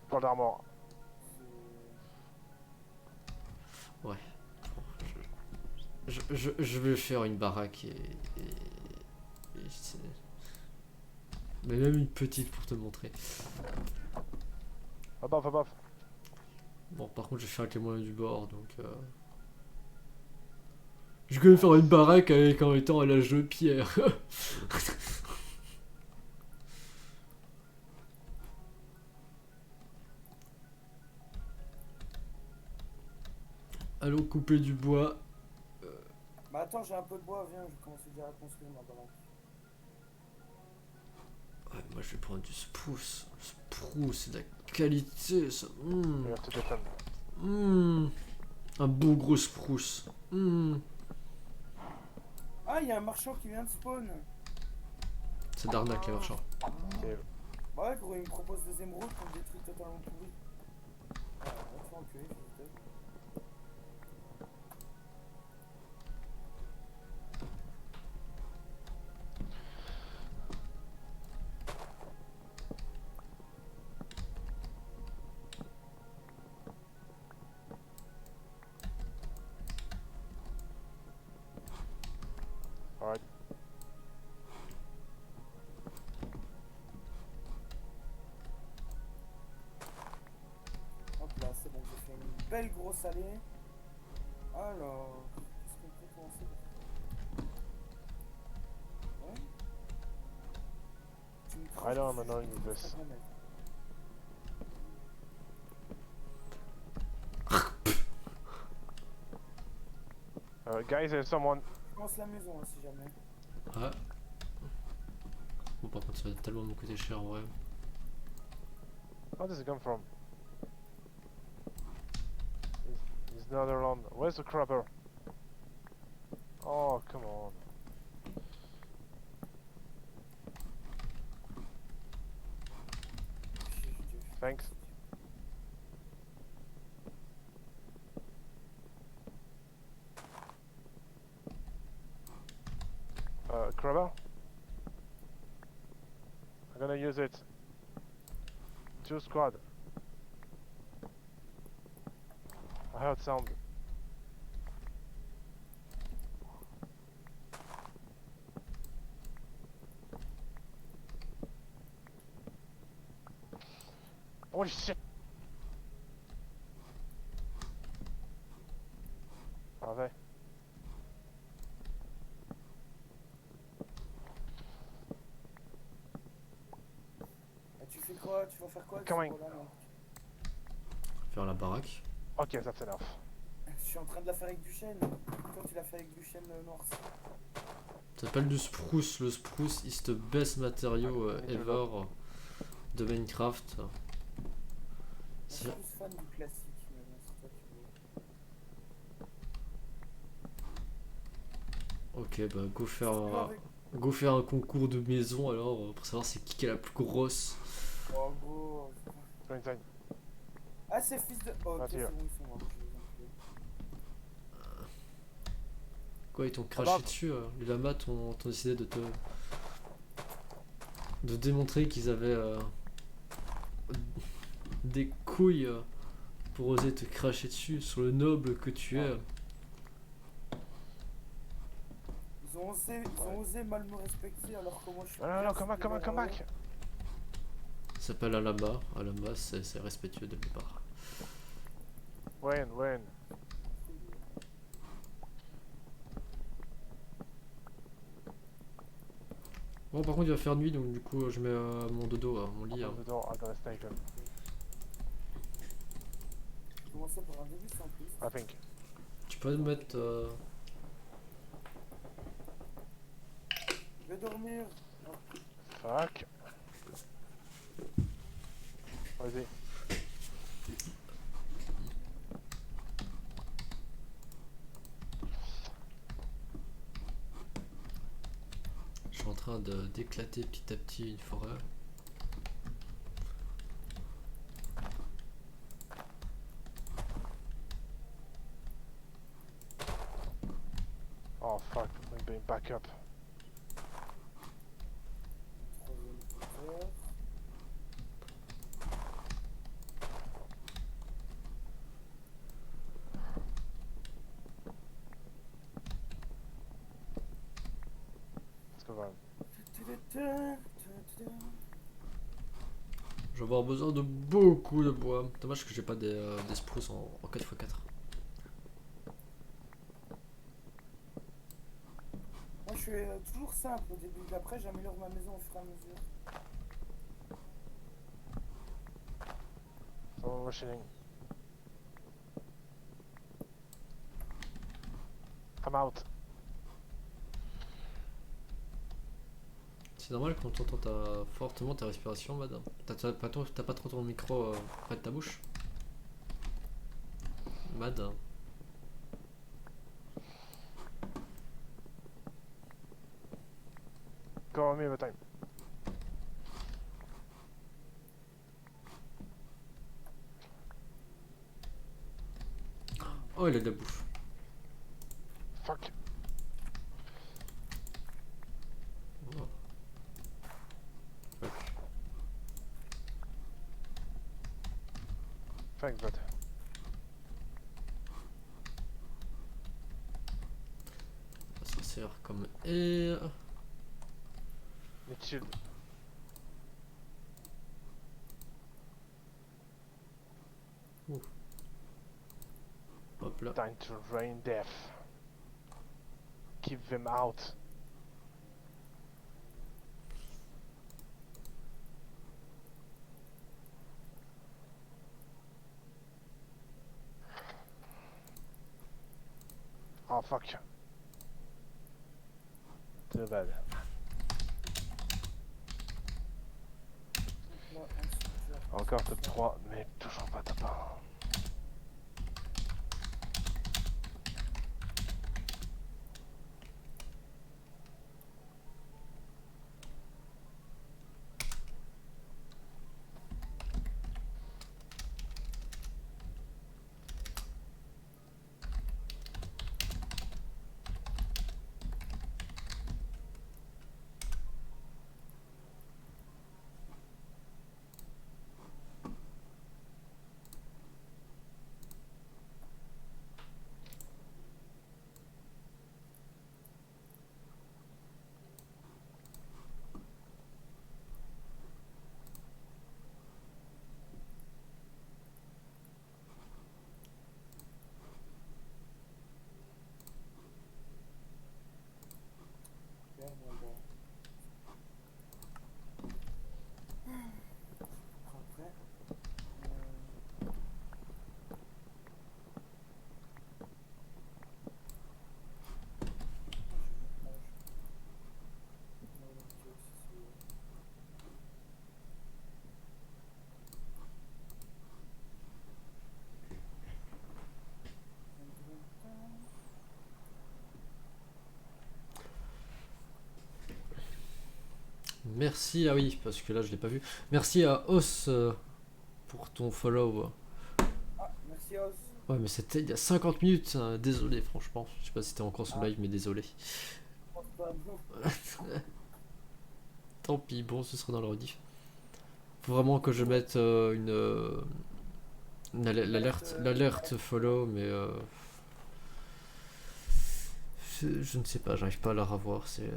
Pas d'armor. Ouais. Je vais faire une baraque mais même une petite pour te montrer. Above, above. Bon, par contre, je vais faire avec les moyens du bord, donc. Je vais faire une baraque avec en étant à l'âge de pierre. Allons couper du bois. Bah attends, j'ai un peu de bois, viens, je commence déjà à construire ma baraque. Ouais, moi je vais prendre du spruce. Le spruce, c'est de la qualité, ça. You have to defend. Un beau gros spruce. Ah, il y a un marchand qui vient de spawn. C'est d'arnaque les marchands. Ok. Ouais, gros, il me propose des émeraudes pour des trucs totalement pourris. Ah, va te faire enculer, fils de pute. Alright. Hop là, c'est bon, j'ai fait une belle grosse allée. Alors, qu'est-ce qu'on peut commencer par faire? Ouais. Tu me I craches know I'm dessus, annoying je with te this. ferai mettre. Guys, there's someone. Je lance la maison, hein, si jamais. Ouais. Bon, par contre, ça va tellement me coûter cher en vrai. Where does it come from? He's not around. Where's the crabber? Oh, come on. Thanks. Crabber? I'm gonna use it. 2 squad. I heard sound. Holy shit! Are they? Et tu fais quoi? Tu vas faire quoi avec Coming. ce gros-là, non? Faire la baraque. Okay, that's enough. Je suis en train de la faire avec du chêne. Toi, tu l'as fait avec du chêne noirci. Ça s'appelle du spruce. Le spruce is the best material ever de Minecraft. Je suis plus fan du classique, mais bon, c'est toi qui veux. Ok, bah Avec... go faire un concours de maison alors pour savoir c'est qui est la plus grosse. Oh, gros. Go inside. Ah, c'est fils de. Oh, ok, Vas-y. c'est bon, ils sont morts. Je les enculés. Quoi, ils t'ont craché bah. dessus les lamas t'ont décidé de démontrer qu'ils avaient des couilles pour oser te cracher dessus sur le noble que tu es. Ils ont osé mal me respecter alors que moi je suis. No, no, no, come back, come back, come back! Ça s'appelle un lama. Un lama, c'est respectueux dès le départ. When? Bon, par contre, il va faire nuit, donc du coup, je mets mon dodo, mon lit. Open the door at the station. J'ai commencé par un début sans plus. I think. Tu peux me mettre. Je vais dormir. Fuck. Vas-y. Je suis en train d'éclater petit à petit une forêt. Oh fuck, I'm being back up. Troisième heure. Let's go run. Je vais avoir besoin de beaucoup de bois. Dommage que j'ai pas des spruces en 4x4. Moi je fais toujours simple au début, après j'améliore ma maison au fur et à mesure. Someone rushing. I'm out. C'est normal quand t'entends fortement ta respiration, Mad. T'as pas trop ton micro près de ta bouche, Mad. Call me every time. Oh, il a de la bouffe. Fuck. Oh. Fuck, bud. Ça s'en sert comme air. Mais chill. Hop là. Time to rain death. Keep them out. Oh fuck. Too bad. Là, ensuite, je vais Encore top 3, mais toujours pas top 1. faire mon bon. Après, Merci, ah oui, parce que là je l'ai pas vu. Merci à Os pour ton follow. ah, merci Os. Ouais, mais c'était il y a 50 minutes, hein. Désolé, franchement. Je sais pas si c'était encore sur Ah. live, mais désolé. Je pense pas, non. Tant pis, bon, ce sera dans le rediff. Faut vraiment que je mette l'alerte follow, mais je ne sais pas, j'arrive pas à la revoir. C'est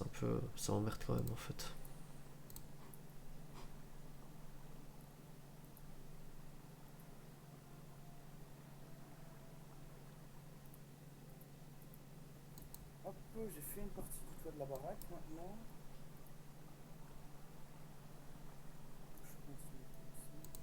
un peu, ça m'emmerde quand même en fait. Hop, j'ai fait une partie du toit de la baraque maintenant. Je continue comme ça.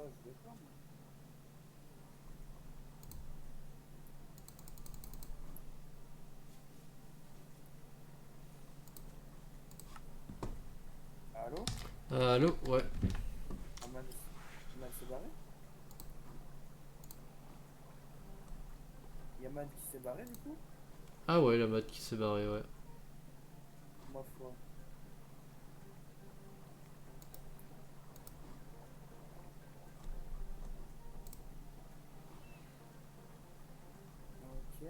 ça, je vais pas. Moi. Allô? Allô? Ouais. Ahmad s'est barré? Yamad qui s'est barré du coup? Ah ouais, la mode qui s'est barrée, ouais. Ma foi. Ok.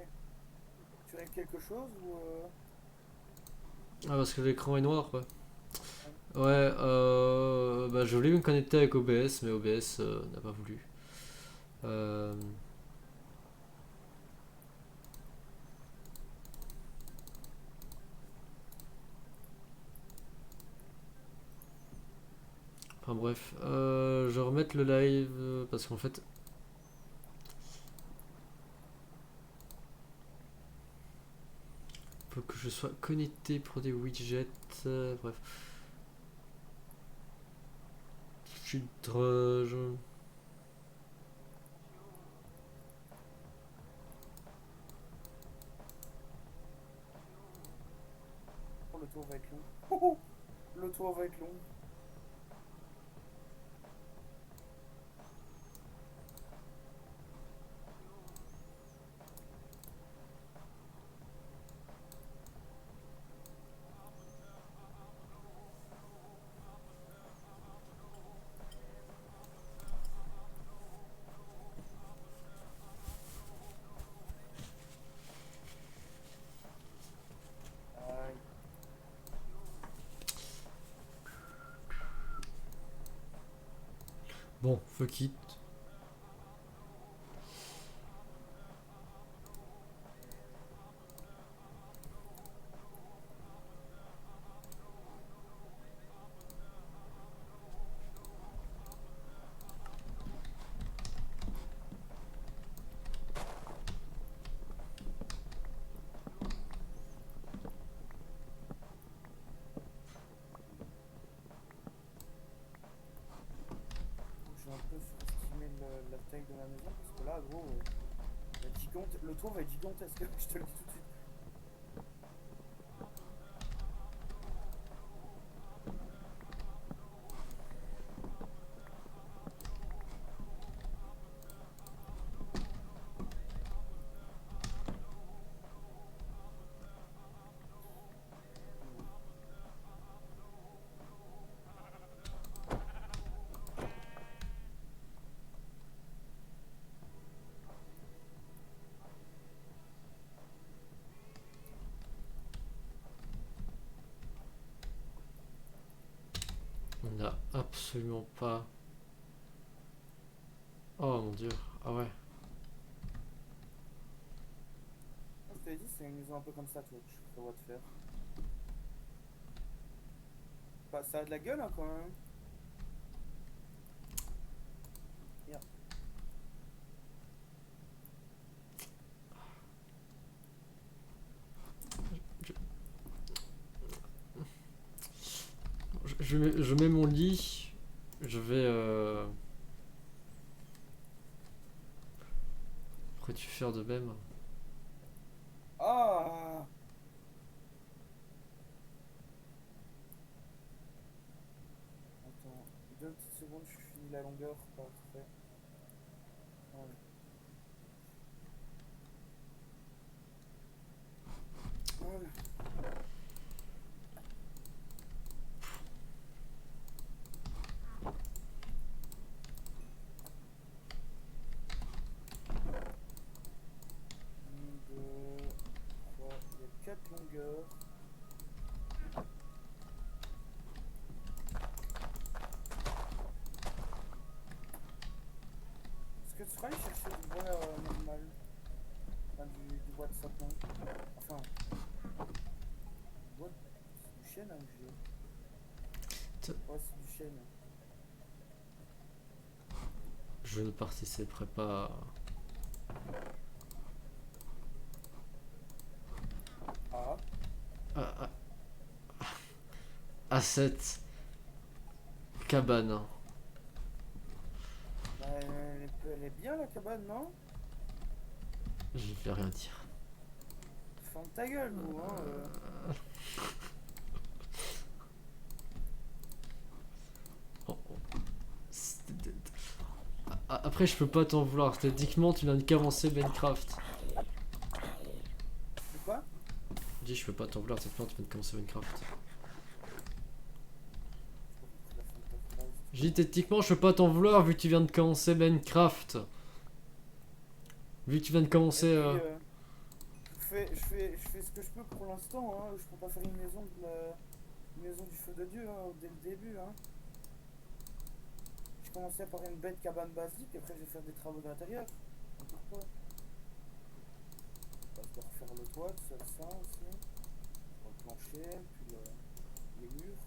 Tu règles quelque chose ou Ah, parce que l'écran est noir, quoi. ouais. Ouais, bah je voulais me connecter avec OBS, mais OBS n'a pas voulu. Euh, Enfin bref, je vais remettre le live parce qu'en fait, faut que je sois connecté pour des widgets. Bref, filtrage. Oh, le tour va être long. Oh, oh, le tour va être long. Aïe. Bon, fuck it. J'ai un peu surestimé la taille de ma maison parce que là, gros, le tour va être gigantesque. Je te le dis tout de suite. On n'a absolument pas. Oh mon dieu. Ah ouais. Comme je t'avais dit, c'est une maison un peu comme ça, Twitch. Ça va te faire. Bah, ça a de la gueule, hein, quand même. Merde. Je mets mon lit. Je vais. Pourrais-tu faire de même? Ah! Attends, deux petites secondes, je finis la longueur. Parfait. Voilà. Voilà. Une, deux, trois, il y a quatre longueurs. Est-ce que tu seras allé chercher du bois normal? Enfin, du bois de sapin. Enfin, du bois c'est du chêne, hein, que j'ai. Ouais, c'est du chêne. Je ne participerai pas. Ah, À, à cette cabane. bien la cabane, non? Je vais rien dire. Ferme ta gueule, nous, hein. Oh, oh. Après, je peux pas t'en vouloir. Techniquement, tu viens de commencer Minecraft. C'est quoi? Je dis, je peux pas t'en vouloir. Techniquement, tu viens de commencer Minecraft. Je dis, techniquement, je peux pas t'en vouloir vu que tu viens de commencer Minecraft. Vu que tu viens de Et commencer. puis, je fais ce que je peux pour l'instant, hein. Je peux pas faire une maison, une maison du feu de Dieu, hein, dès le début, hein. Je commençais par une bête cabane basique, après je vais faire des travaux d'intérieur. Pourquoi? Bah, je dois refaire le toit, tout ça aussi. Le plancher, puis les murs.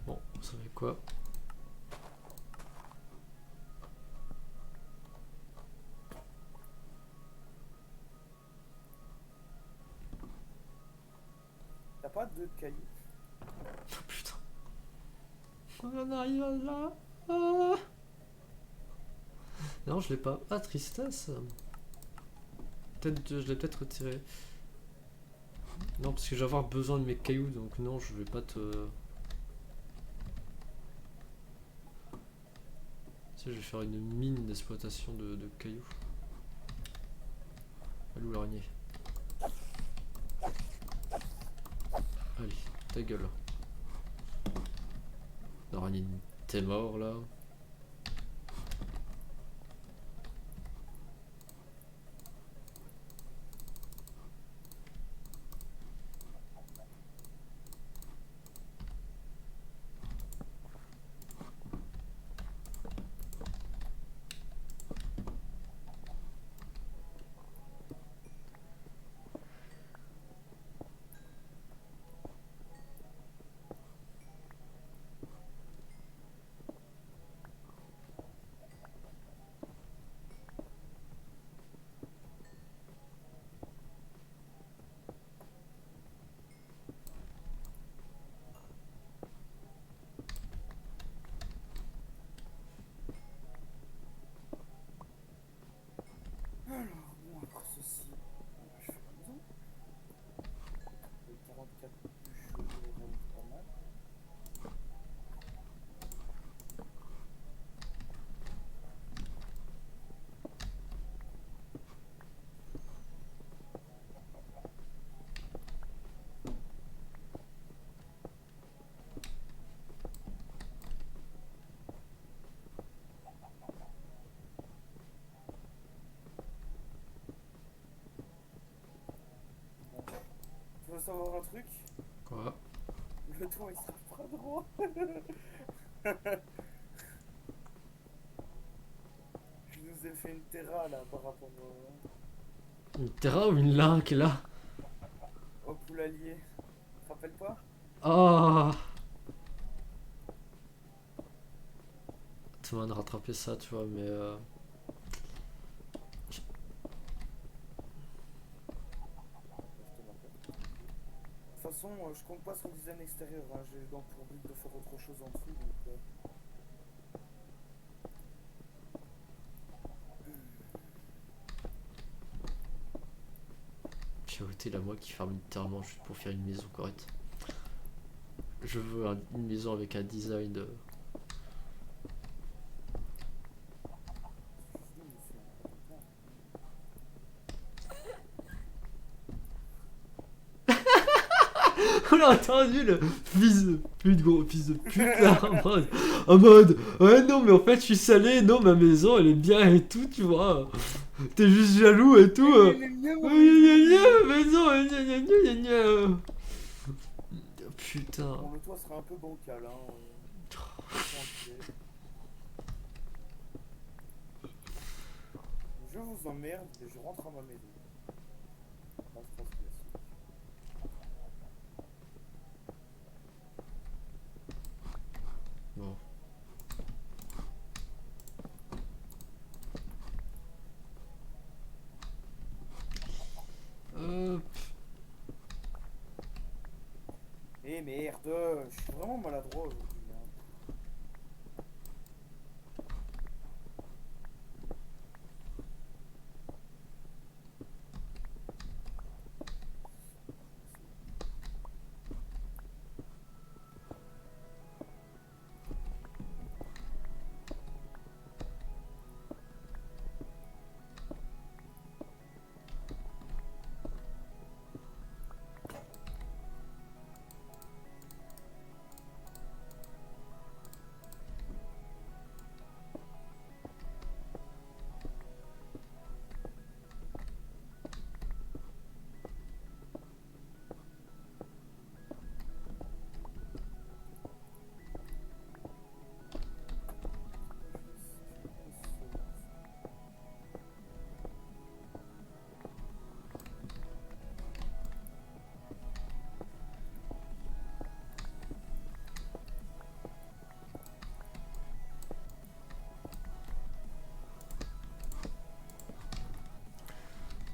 Bon, vous savez quoi? T'as pas deux cailloux? Oh, putain. On arrive à là. Ah. Non, je l'ai pas. Ah, tristesse. Peut-être, je l'ai peut-être retiré. Non, parce que je vais avoir besoin de mes cailloux, donc non, je vais pas te. Tu sais, je vais faire une mine d'exploitation de cailloux. Allô, l'araignée. Allez, ta gueule. L'araignée, t'es mort là. Alors, bon, après ceci, je fais la maison. Les 44 bûches, je les rends pas mal. Bon. Tu veux savoir un truc? Quoi? Le toit il sera pas droit. Je nous ai fait une terra là par rapport Une terra ou une linque là? au poulailler. Tu te rappelles pas? Ah! Tu m'as de rattraper ça, tu vois, mais. Je te l'appelle. De toute façon, je compte pas sur le design extérieur. Hein. J'ai donc pour but de faire autre chose en dessous. Donc, J'ai la moi qui ferme littéralement juste pour faire une maison correcte. Je veux une maison avec un design de. On a entendu le fils de pute, gros fils de pute là, en mode, ouais non mais en fait je suis salé, non ma maison elle est bien et tout, tu vois, t'es juste jaloux et tout, maison, putain. bon, le toit sera un peu bancal. Hein. Je vous emmerde et je rentre à ma maison. Là, je pense que c'est- Bon. merde, je suis vraiment maladroit aujourd'hui. Hein.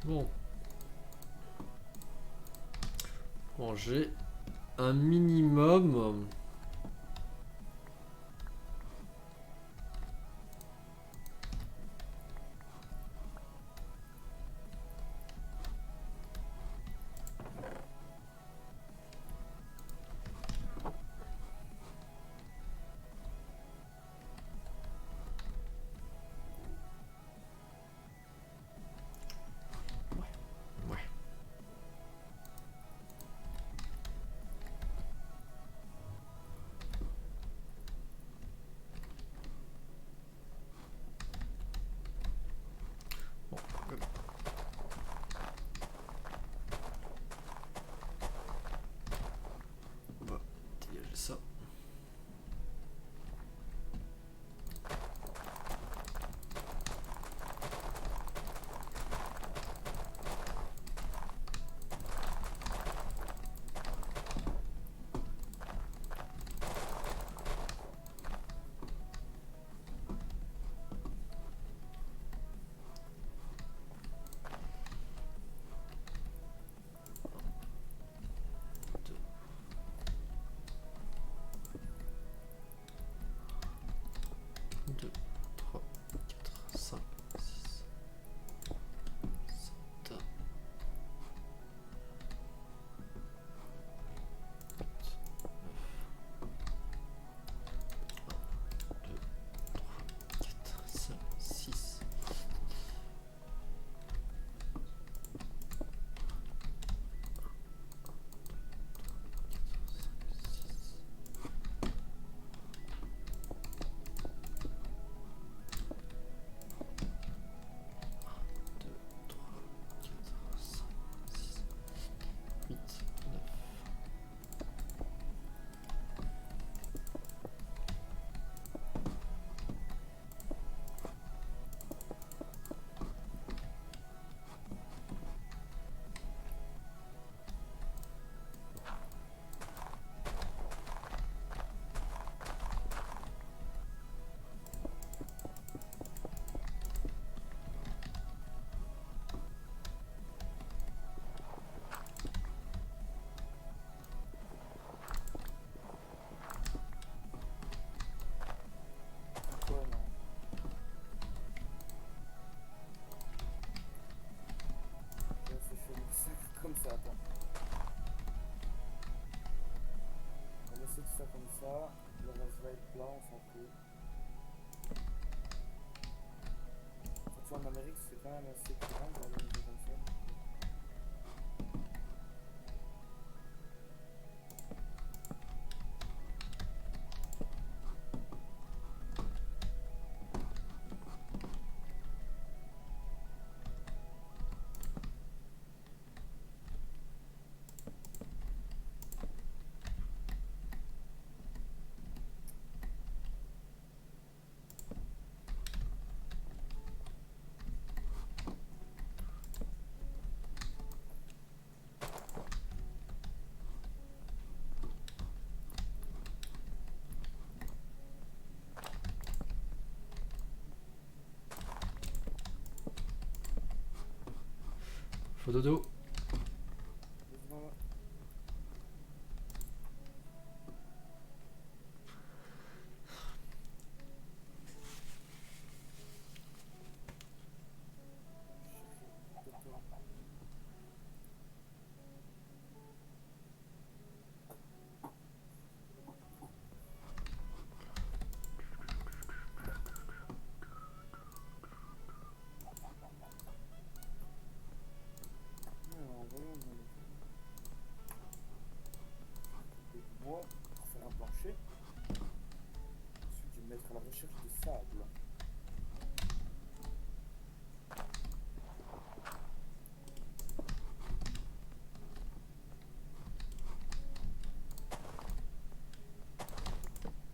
Bon. Bon, j'ai un minimum. Ouais. Bon, on va dégager ça. Deux, trois, quatre, cinq, six, sept, deux, trois, quatre, cinq, six. Ouais, non. Ouais, c'est chelou, c'est comme ça, attends. On va laisser tout ça comme ça. Le reste va être plat, on s'en fout. Surtout en Amérique, c'est quand même assez courant d'organiser comme ça. Faut dodo. Laisse-moi- rocher. Ensuite, je vais me mettre à la recherche de sable.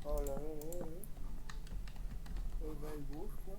Oh là là là là. Oh bah, elle bouge quoi.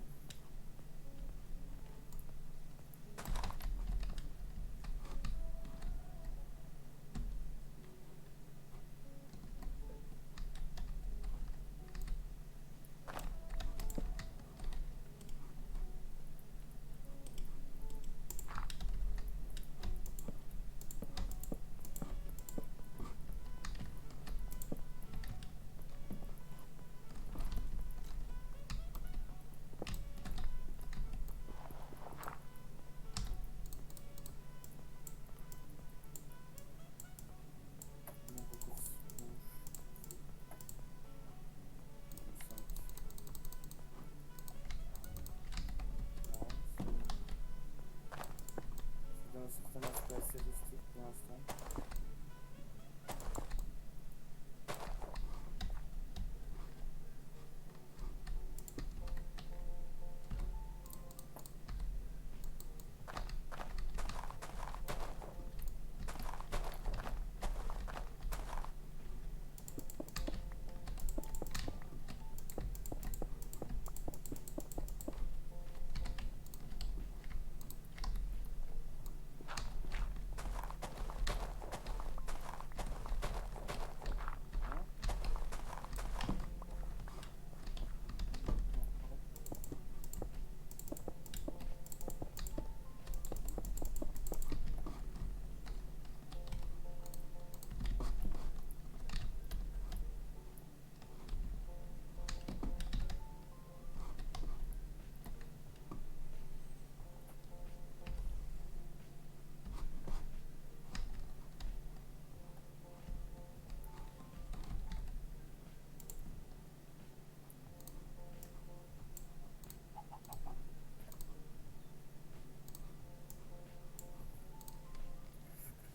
Mon recours bouge. C'est dans un certain aspect assez rustique pour l'instant.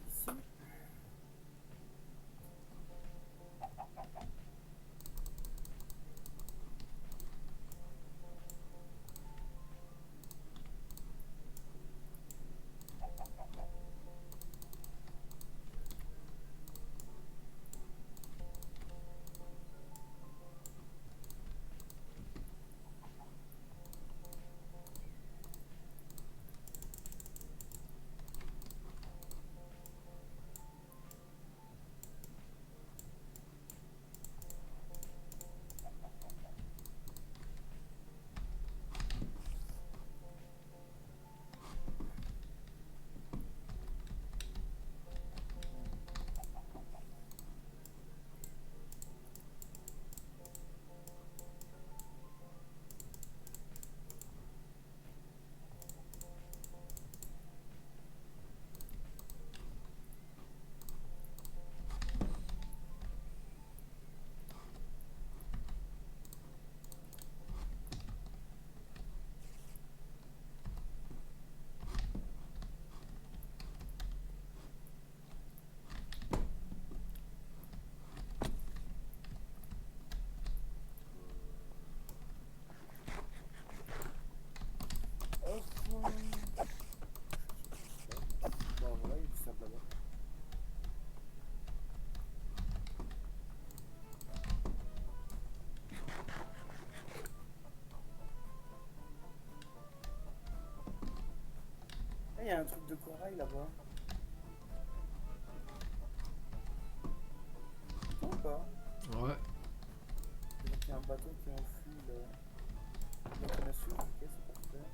Ici. Hop. Bon voilà, il y a du sable là-bas. Il y a un truc de corail là-bas. Ou pas? Ouais. Il y a un bateau qui enfuit la canne à sucre. Ok, c'est parfait.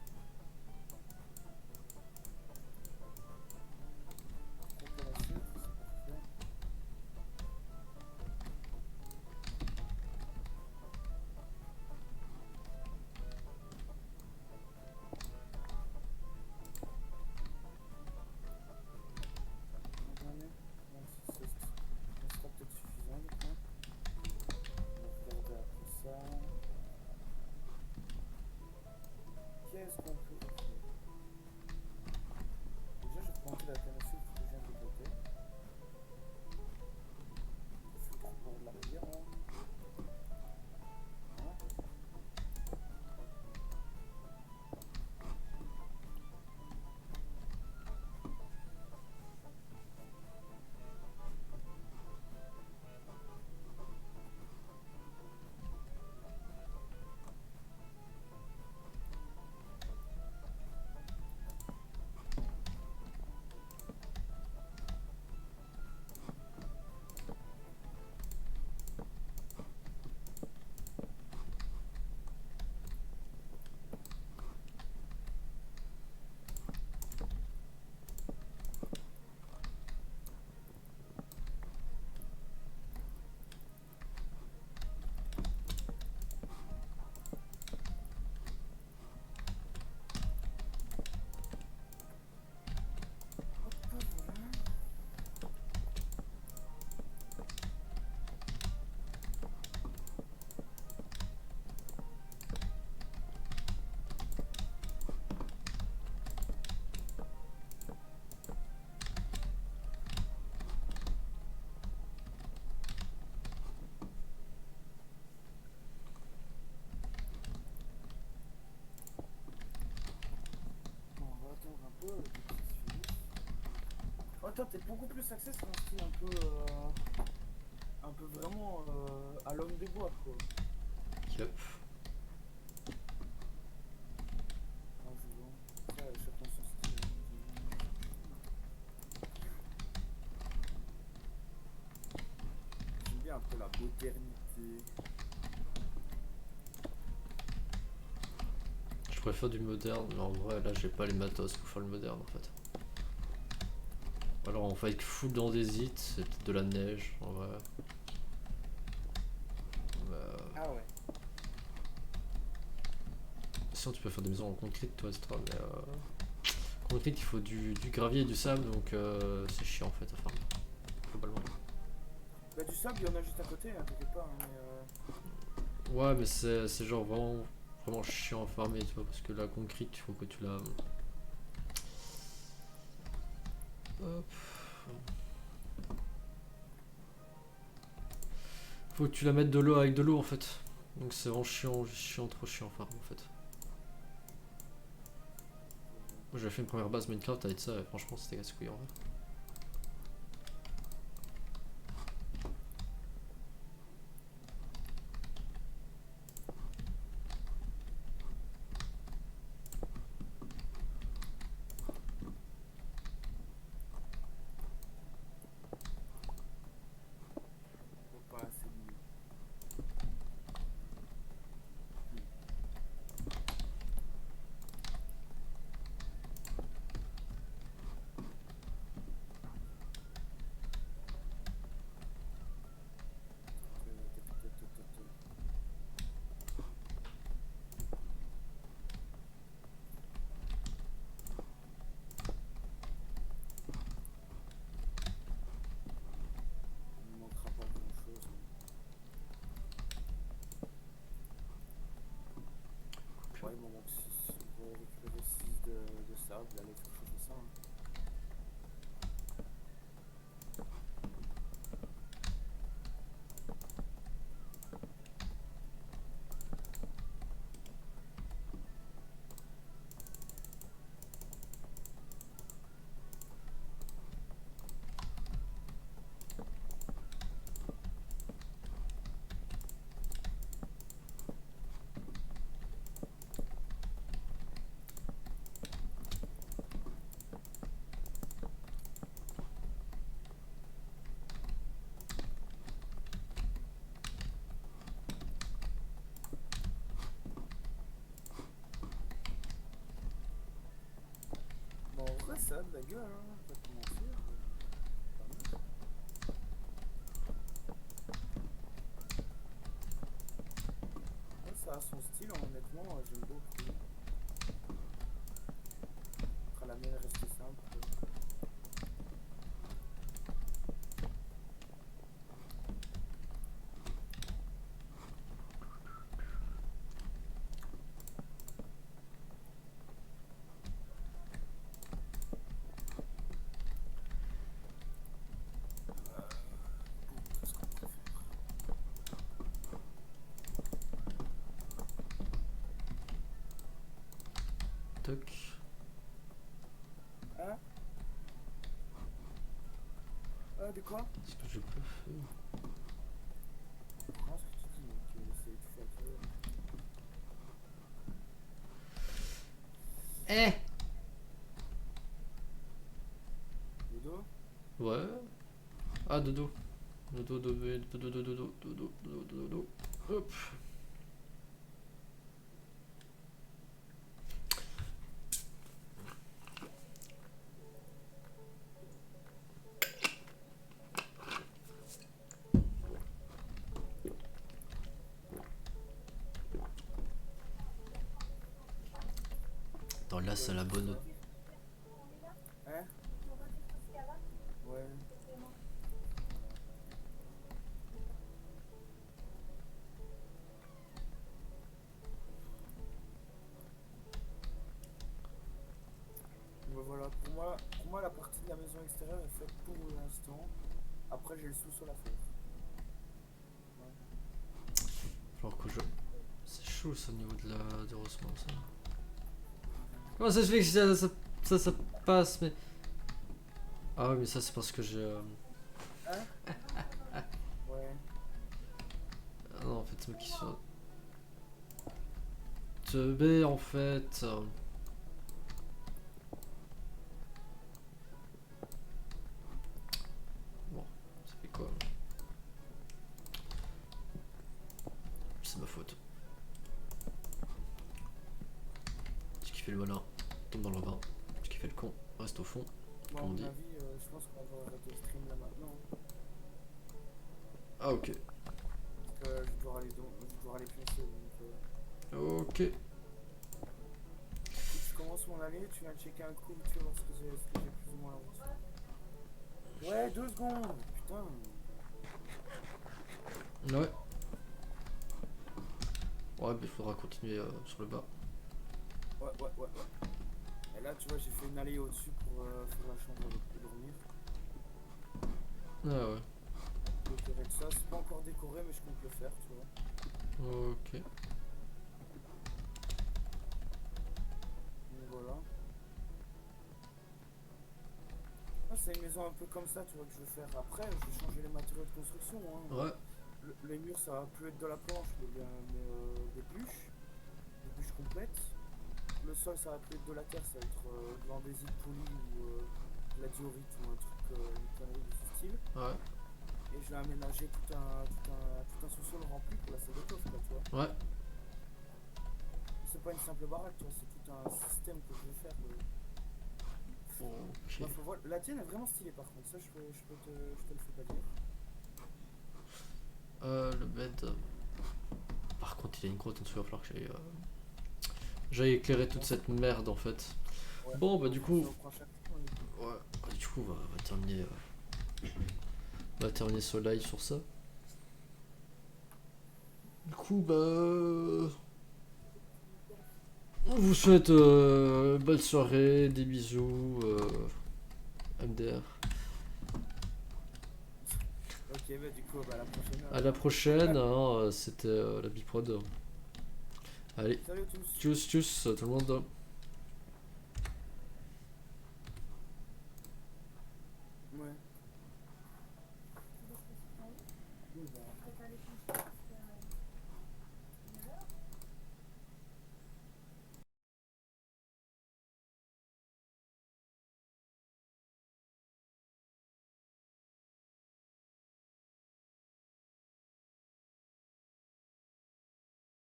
Canne à sucre, c'est parfait. Regardez. Bon, ça sera peut-être suffisant, je crois. On va regarder après ça. Qu'est-ce qu'on toi, t'es beaucoup plus axé sur un style un peu vraiment à l'homme des bois, quoi. Yep. Ah, je vois. Après, chacun son style. J'aime bien un peu la modernité. Je préfère du moderne, mais en vrai, là, j'ai pas les matos pour faire le moderne, en fait. Alors, on fait full dans des hits, c'est peut-être de la neige, en vrai. Ah ouais. Sinon, tu peux faire des maisons en concrete, toi, etc. Mais concrete, il faut du gravier et du sable, donc c'est chiant, en fait, à faire, globalement. Bah, du sable, il y en a juste à côté, hein, t'inquiète pas. Hein, mais, Ouais, mais c'est genre vraiment chiant à farmer, tu vois, parce que la concrete, il faut que tu la... Hop. Faut que tu la mettes de l'eau avec de l'eau, en fait. Donc c'est vraiment chiant, trop chiant à farmer, en fait. Moi j'avais fait une première base Minecraft avec ça et franchement c'était casse-couille en vrai. faut pas assez de mieux. Il ne manquera pas grand chose. Ouais, il m'en manque 6. On va récupérer 6 de sable. Allez, faut que je fasse ça. Hein. Bon, en vrai, ça a de la gueule, hein. Pas te mentir. Pas mal. Ouais, ça a son style, honnêtement, j'aime beaucoup. Après, la mienne reste simple. Qu'est-ce qu'on préfère? Toc. Hein? De quoi? Est-ce que je peux faire... Non, ce que tu dis, mec, c'est tout fait. Eh. Dodo? Ouais. Ah dodo. Dodo. Hop. Attends, là c'est la bonne... Hein? Ouais. Mais voilà, pour moi, la partie de la maison extérieure est faite pour l'instant. Après, j'ai le sous-sol à faire. Alors que je... C'est chaud ça au niveau de la... du rosement ça. Comment ça se fait que ça passe mais... Ah oui, mais ça c'est parce que j'ai... Hein? Ouais. Ah non, en fait, c'est moi qui suis... Teubé, en fait. Bon, ça fait quoi? C'est ma faute. Ce qui fait le malin tombe dans le bain. Ce qui fait le con reste au fond. Moi, à Comme on mon dit. avis, je pense qu'on va arrêter le stream là maintenant. Ah ok. Parce que je dois aller pioncer. Donc, Ok. écoute, je commence mon année, tu viens checker un coup, tu vas voir ce que j'ai plus ou moins avancé. Ouais, 2 secondes. Putain. Ouais. Ouais, mais il faudra continuer sur le bas. Ouais. Et là, tu vois, j'ai fait une allée au-dessus pour faire la chambre pour dormir. Ah ouais. Décorer de ça, c'est pas encore décoré, mais je compte le faire, tu vois. Ok. Donc voilà. Ah, c'est une maison un peu comme ça, tu vois, que je vais faire. Après, je vais changer les matériaux de construction. Hein. Ouais. Les murs, ça va plus être de la planche, mais bien des bûches complètes. Le sol, ça va plus être de la terre, ça va être de l'andésite polie ou de la diorite ou un truc, une connerie de ce style. Ouais. Et je vais aménager tout un sous-sol rempli pour la salle de coffre, là, tu vois. Ouais. C'est pas une simple baraque, tu vois, c'est tout un système que je vais faire. Ok. Bah, faut voir. La tienne est vraiment stylée par contre, ça je te le fais pas dire. Le bed. Par contre, il y a une grotte en dessous, il va falloir que j'aille éclairer toute cette merde en fait. Ouais. Bon, bah du coup. Ça prend chaque fois, hein. Ouais. Bah, du coup, on va terminer. On va terminer ce live sur ça. Du coup, bah. On vous souhaite bonne soirée, des bisous, MDR. Ok, bah du coup, bah, à la prochaine. À la prochaine, hein, c'était la Biprod. Allez, Salut à tous. tchuss tchuss tout le monde.